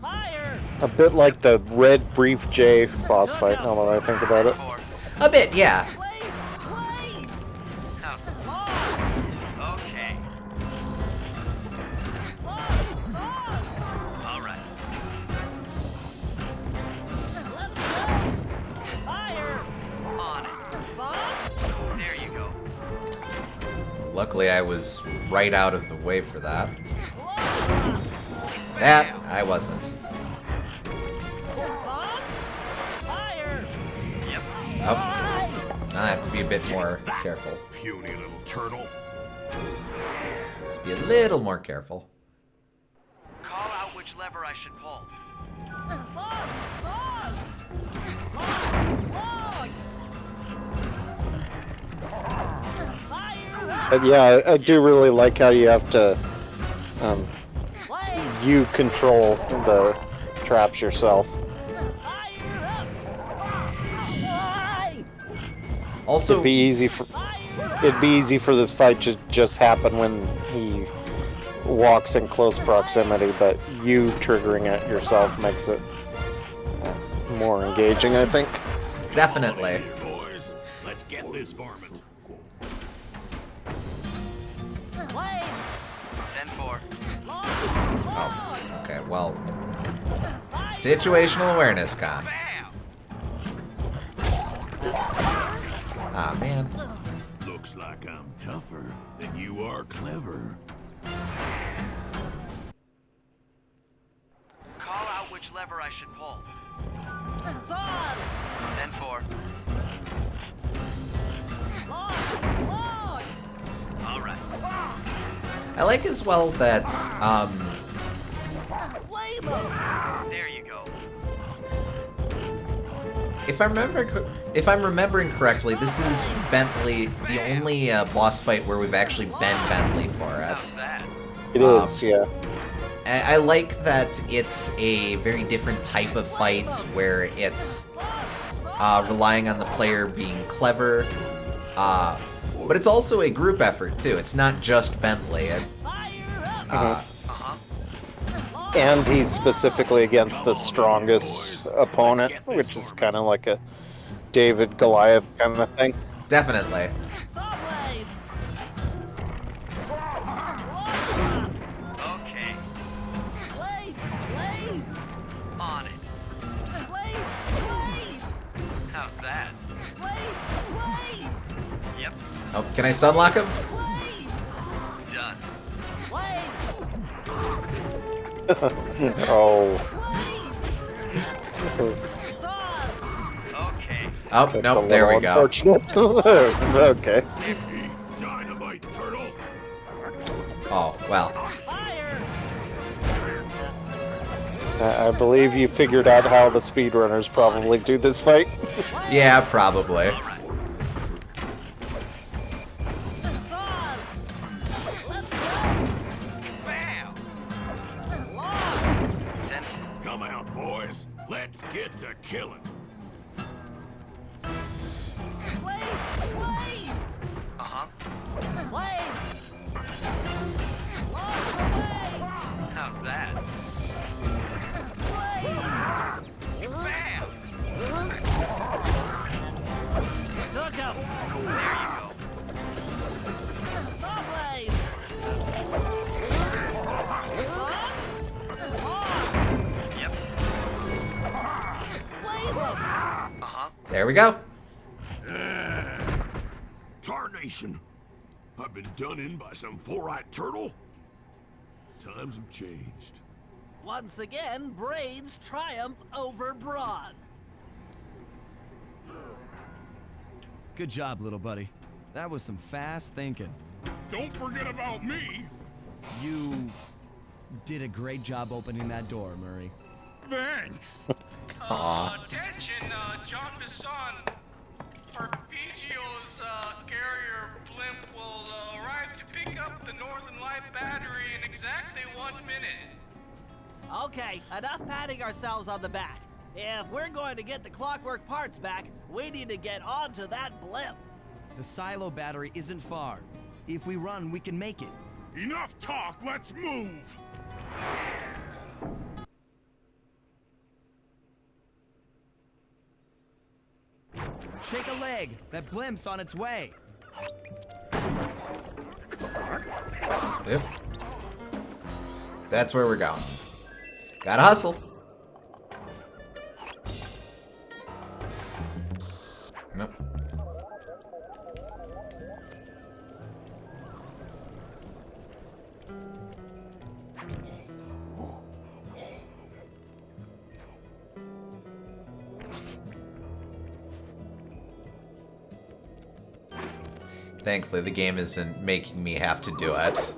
Fire! A bit like the Red Brief J boss fight, now that I think about it. 4. A bit, yeah. Blades! Blades! Now, Logs! okay. Saws! Saws! All right. Let 'em go! Fire! On it. Saws? There you go. Luckily, I was right out of the way for that. Logs! That I wasn't. Saws? Fire! Yep. Oh, I have to be a bit more careful. Puny little turtle. To be a little more careful. Call out which lever I should pull. Saws! Saws! Logs! Fire! But yeah, I do really like how you have to, Blades! you control the traps yourself. Fire! Also, It'd be easy for this fight to just happen when he walks in close proximity, but you triggering it yourself makes it more engaging, I think. definitely. Here, boys. Let's get this varmint. Blades! 10-4. Logs! Logs! Okay, well, situational awareness, Con. Bam! Ah, man. Looks like I'm tougher than you are clever. Call out which lever I should pull. Saws! 10-4. Logs! Logs! All right. I like as well that, Flame 'em! There you go. if I'm remembering correctly, this is Bentley, the only boss fight where we've actually been Bentley for How's it. that? It is, yeah. I like that it's a very different type of fight where it's relying on the player being clever, but it's also a group effort too. It's not just Bentley. Fire up! Uh-huh. And he's specifically against the strongest opponent, which is kind of like a David Goliath kind of thing. Definitely. Saw blades! Okay. Blades! Blades! On it. Blades! Blades! How's that? Blades! Blades! Yep. Oh, can I stun lock him? Blades! Done. Blades! Oh, Blades! Saws! Okay. Oh, that's a nope, there little we go. unfortunate. Okay. Yippee! Dynamite turtle. Oh, well. Fire! I believe you figured out how the speedrunners probably do this fight. Yeah, probably. All right. Saws! Let's go! Bam! Logs! 10. Come out, boys. Let's get to killing. Blades! Blades! There we go. Tarnation. I've been done in by some four-eyed turtle? Times have changed. Once again, brains triumph over brawn. Good job, little buddy. That was some fast thinking. Don't forget about me. You did a great job opening that door, Murray. Thanks. Attention, John Bisson. Arpeggio's carrier blimp will arrive to pick up the Northern Light battery in exactly 1 minute. Okay, enough patting ourselves on the back. If we're going to get the clockwork parts back, we need to get onto that blimp. The silo battery isn't far. If we run, we can make it. Enough talk, let's move. Shake a leg. That blimp's on its way. Yep. That's where we're going. Gotta hustle. Nope. Thankfully, the game isn't making me have to do it.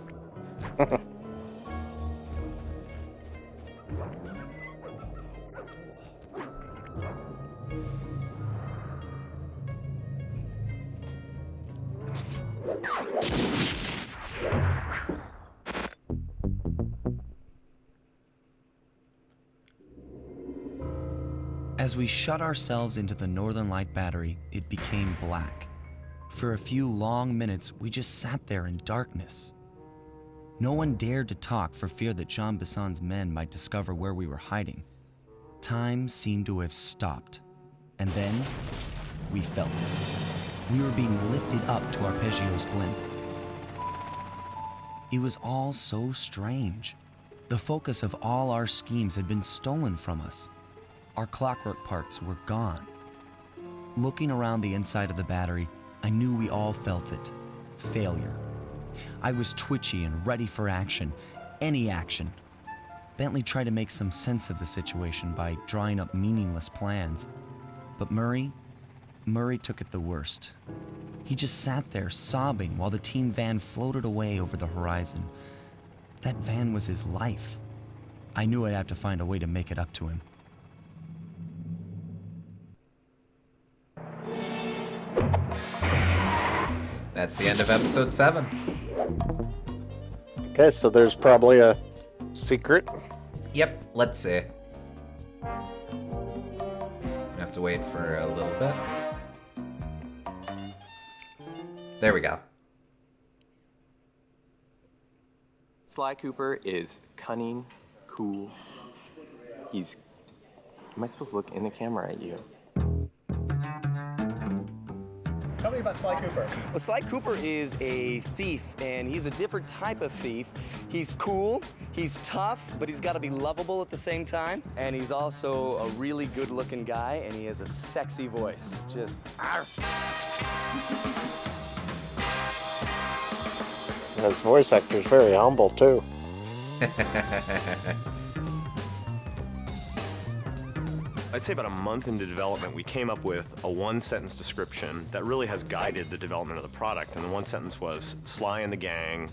As we shut ourselves into the Northern Light battery, it became black. For a few long minutes, we just sat there in darkness. No one dared to talk for fear that Jean Bisson's men might discover where we were hiding. Time seemed to have stopped. And then, we felt it. We were being lifted up to Arpeggio's blimp. It was all so strange. The focus of all our schemes had been stolen from us. Our clockwork parts were gone. Looking around the inside of the battery, I knew we all felt it. Failure. I was twitchy and ready for action. Any action. Bentley tried to make some sense of the situation by drawing up meaningless plans. But Murray took it the worst. He just sat there sobbing while the team van floated away over the horizon. That van was his life. I knew I'd have to find a way to make it up to him. That's the end of episode 7. Okay, so there's probably a secret. Yep, let's see. I have to wait for a little bit. There we go. Sly Cooper is cunning, cool. He's... Am I supposed to look in the camera at you? Tell me about Sly Cooper. Well, Sly Cooper is a thief, and he's a different type of thief. He's cool, he's tough, but he's got to be lovable at the same time. And he's also a really good-looking guy, and he has a sexy voice. Just... His voice actor's very humble, too. I'd say about a month into development, we came up with a one-sentence description that really has guided the development of the product. And the one sentence was, Sly and the gang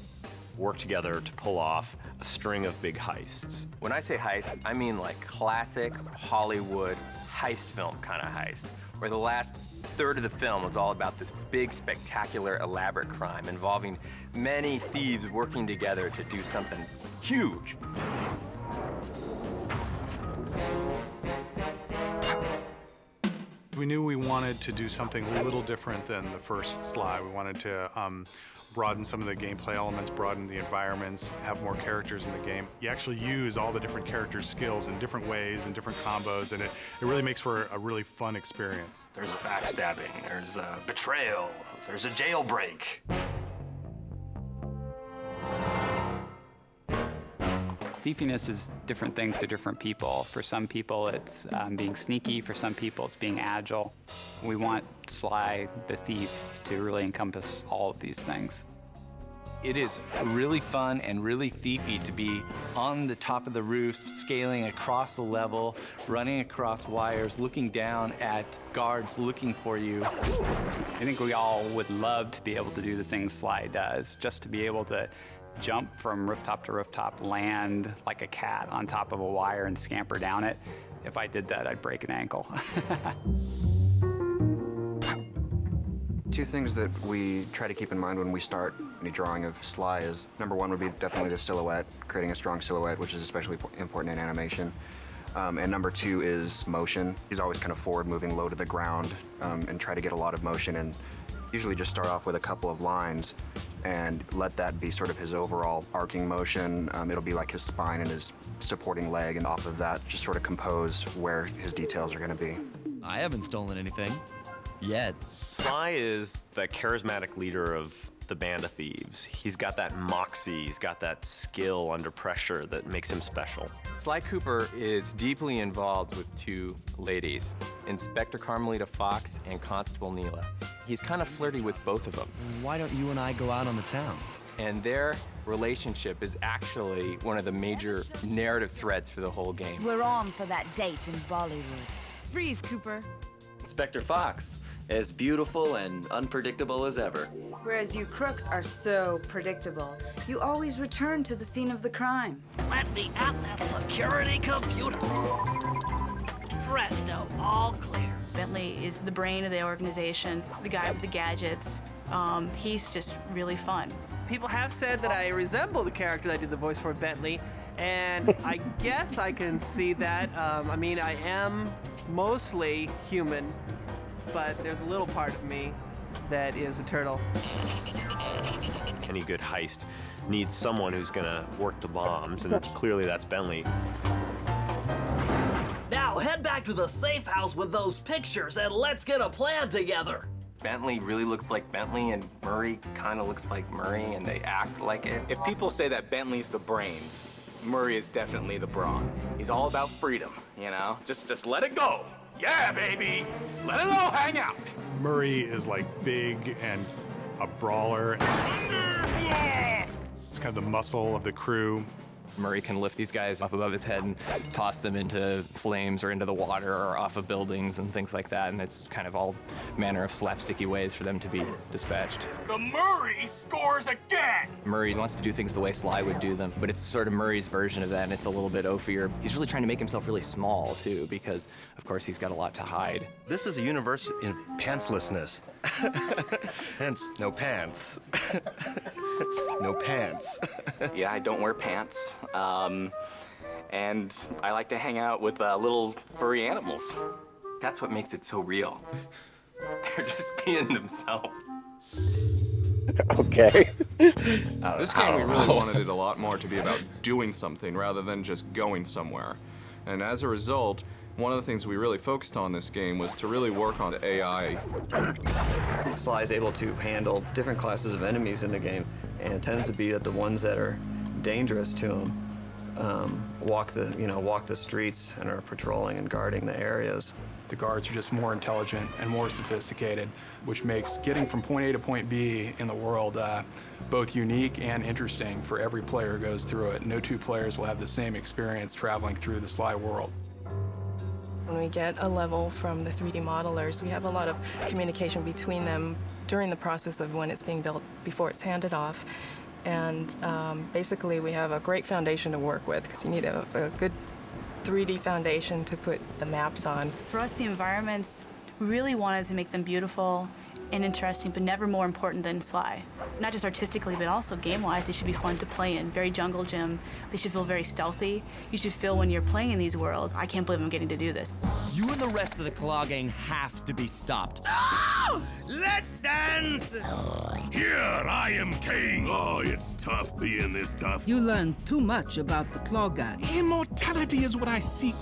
work together to pull off a string of big heists. When I say heist, I mean like classic Hollywood heist film kind of heist, where the last third of the film was all about this big, spectacular, elaborate crime involving many thieves working together to do something huge. We knew we wanted to do something a little different than the first Sly. We wanted to broaden some of the gameplay elements, broaden the environments, have more characters in the game. You actually use all the different characters' skills in different ways and different combos, and it really makes for a really fun experience. There's a backstabbing, there's a betrayal, there's a jailbreak. Thiefiness is different things to different people. For some people, it's being sneaky. For some people, it's being agile. We want Sly the Thief to really encompass all of these things. It is really fun and really thiefy to be on the top of the roof, scaling across the level, running across wires, looking down at guards looking for you. I think we all would love to be able to do the things Sly does, just to be able to jump from rooftop to rooftop, land like a cat on top of a wire and scamper down it. If I did that, I'd break an ankle. Two things that we try to keep in mind when we start any drawing of Sly is, number one would be definitely the silhouette, creating a strong silhouette, which is especially important in animation. And number two is motion. He's always kind of forward moving low to the ground and try to get a lot of motion, and usually just start off with a couple of lines and let that be sort of his overall arcing motion. It'll be like his spine and his supporting leg, and off of that just sort of compose where his details are going to be. I haven't stolen anything. Yet. Sly is the charismatic leader of the band of thieves. He's got that moxie, he's got that skill under pressure that makes him special. Sly Cooper is deeply involved with two ladies, Inspector Carmelita Fox and Constable Neela. He's kind of flirty with both of them. Why don't you and I go out on the town? And their relationship is actually one of the major narrative threads for the whole game. We're on for that date in Bollywood. Freeze, Cooper. Inspector Fox, as beautiful and unpredictable as ever. Whereas you crooks are so predictable. You always return to the scene of the crime. Let me at that security computer. Presto, all clear. Bentley is the brain of the organization, the guy with the gadgets. He's just really fun. People have said that I resemble the character that I did the voice for, Bentley, and I guess I can see that. I mean, I am mostly human, but there's a little part of me that is a turtle. Any good heist needs someone who's gonna work the bombs, and clearly that's Bentley. Now head back to the safe house with those pictures and let's get a plan together. Bentley really looks like Bentley, and Murray kind of looks like Murray, and they act like it. If people say that Bentley's the brains, Murray is definitely the brawn. He's all about freedom, you know? Just let it go. Yeah, baby! Let it all hang out! Murray is like big and a brawler. It's kind of the muscle of the crew. Murray can lift these guys up above his head and toss them into flames or into the water or off of buildings and things like that, and it's kind of all manner of slapsticky ways for them to be dispatched. The Murray scores again! Murray wants to do things the way Sly would do them, but it's sort of Murray's version of that, and it's a little bit oafier. He's really trying to make himself really small, too, because, of course, he's got a lot to hide. This is a universe in pantslessness. Hence, no pants. No pants. Yeah, I don't wear pants. And I like to hang out with little furry animals. That's what makes it so real. They're just being themselves. Okay. This game, we really wanted it a lot more to be about doing something rather than just going somewhere. And as a result, one of the things we really focused on this game was to really work on the AI. Sly is able to handle different classes of enemies in the game, and it tends to be that the ones that are dangerous to him walk the streets and are patrolling and guarding the areas. The guards are just more intelligent and more sophisticated, which makes getting from point A to point B in the world both unique and interesting for every player who goes through it. No two players will have the same experience traveling through the Sly world. When we get a level from the 3D modelers, we have a lot of communication between them during the process of when it's being built before it's handed off. And basically, we have a great foundation to work with, because you need a good 3D foundation to put the maps on. For us, the environments, we really wanted to make them beautiful and interesting, but never more important than Sly. Not just artistically, but also game-wise, they should be fun to play in. Very jungle gym. They should feel very stealthy. You should feel when you're playing in these worlds, I can't believe I'm getting to do this. You and the rest of the Claw Gang have to be stopped. Oh, let's dance! Here, I am king. Oh, it's tough being this tough. You learn too much about the Claw Gang. Immortality is what I seek.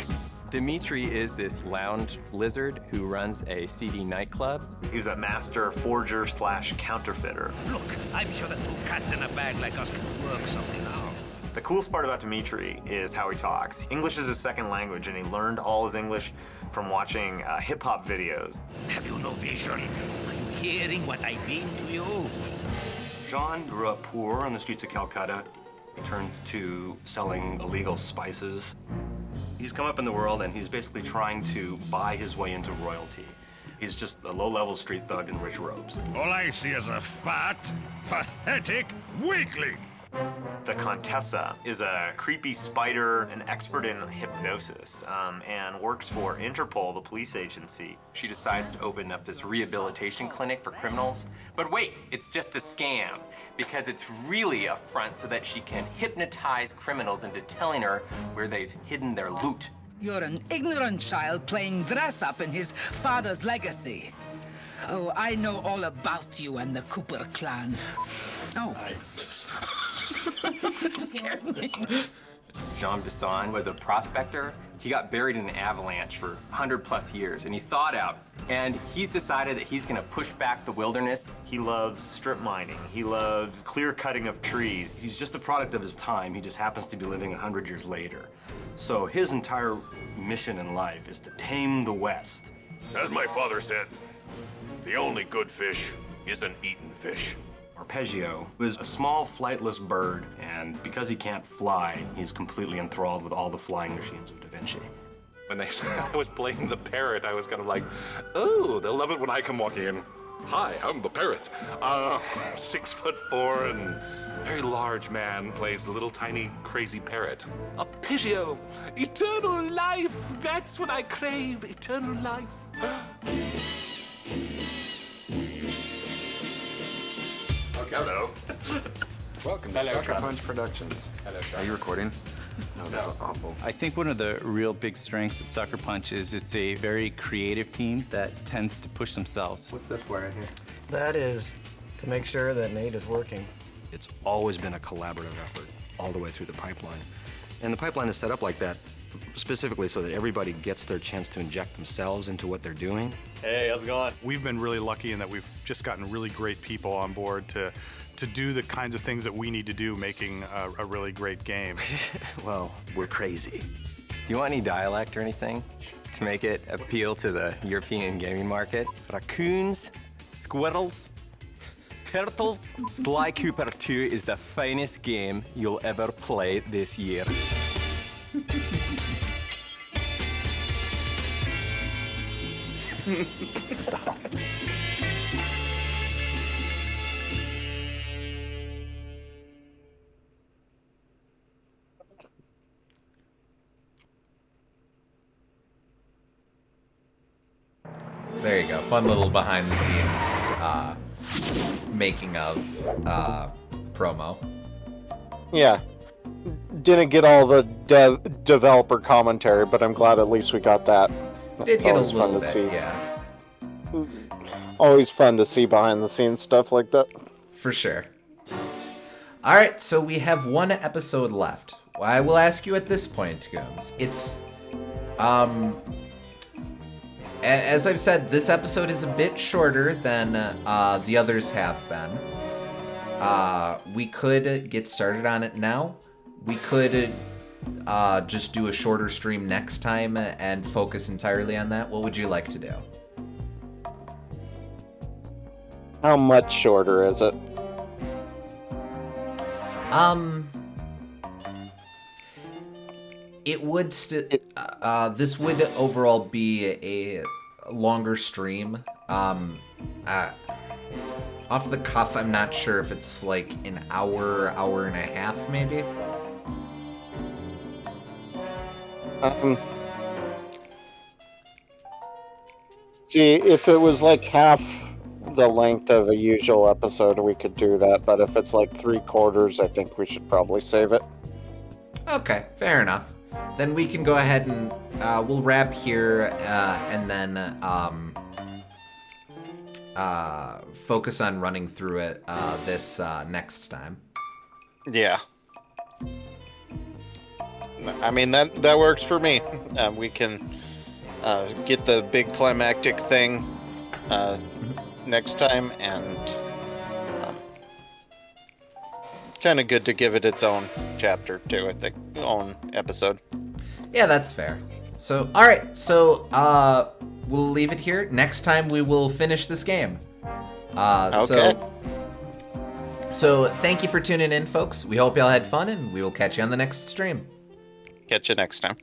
Dimitri is this lounge lizard who runs a seedy nightclub. He's a master forger / counterfeiter. Look, I'm sure that two cats in a bag like us can work something out. The coolest part about Dimitri is how he talks. English is his second language, and he learned all his English from watching hip-hop videos. Have you no vision? Are you hearing what I mean to you? John grew up poor on the streets of Calcutta, turned to selling illegal spices. He's come up in the world, and he's basically trying to buy his way into royalty. He's just a low-level street thug in rich robes. All I see is a fat, pathetic weakling. The Contessa is a creepy spider, an expert in hypnosis, and works for Interpol, the police agency. She decides to open up this rehabilitation clinic for criminals. But wait, it's just a scam, because it's really a front so that she can hypnotize criminals into telling her where they've hidden their loot. You're an ignorant child playing dress-up in his father's legacy. Oh, I know all about you and the Cooper clan. Oh. Scared me. Jean Bisson was a prospector. He got buried in an avalanche for 100+ years, and he thawed out. And he's decided that he's gonna push back the wilderness. He loves strip mining. He loves clear cutting of trees. He's just a product of his time. He just happens to be living 100 years later. So his entire mission in life is to tame the West. As my father said, the only good fish is an eaten fish. Arpeggio is a small flightless bird, and because he can't fly, he's completely enthralled with all the flying machines of Da Vinci. When they said I was playing the parrot, I was kind of like, oh, they'll love it when I come walking in. Hi, I'm the parrot. 6'4" and very large man plays the little tiny crazy parrot. Arpeggio, eternal life, that's what I crave, eternal life. Hello. Welcome to Hello, Sucker Trump. Punch Productions. Hello, Are you recording? No, that's awful. I think one of the real big strengths at Sucker Punch is it's a very creative team that tends to push themselves. What's this for right here? That is to make sure that Nate is working. It's always been a collaborative effort all the way through the pipeline. And the pipeline is set up like that specifically so that everybody gets their chance to inject themselves into what they're doing. Hey, how's it going? We've been really lucky in that we've just gotten really great people on board to do the kinds of things that we need to do, making a really great game. Well, we're crazy. Do you want any dialect or anything to make it appeal to the European gaming market? Raccoons, squirrels, turtles. Sly Cooper 2 is the finest game you'll ever play this year. Stop. There you go. Fun little behind the scenes making of promo. Yeah. Didn't get all the developer commentary, but I'm glad at least we got that. Did It's get a always fun little to bit, see. yeah. Always fun to see behind the scenes stuff like that. For sure. All right, so we have one episode left. I will ask you at this point, Goons. It's, as I've said, this episode is a bit shorter than the others have been. We could get started on it now. We could just do a shorter stream next time and focus entirely on that. What would you like to do? How much shorter is it? It would this would overall be a longer stream. Off the cuff, I'm not sure if it's like an hour and a half, maybe. See, if it was like half the length of a usual episode, we could do that. But if it's like 3/4, I think we should probably save it. Okay, fair enough. Then we can go ahead and we'll wrap here and then focus on running through it this next time. Yeah. I mean, that works for me. We can get the big climactic thing next time, and kind of good to give it its own chapter to, I think, own episode. Yeah, that's fair. So, all right. So, we'll leave it here. Next time we will finish this game. Okay. So thank you for tuning in, folks. We hope y'all had fun, and we will catch you on the next stream. Catch you next time.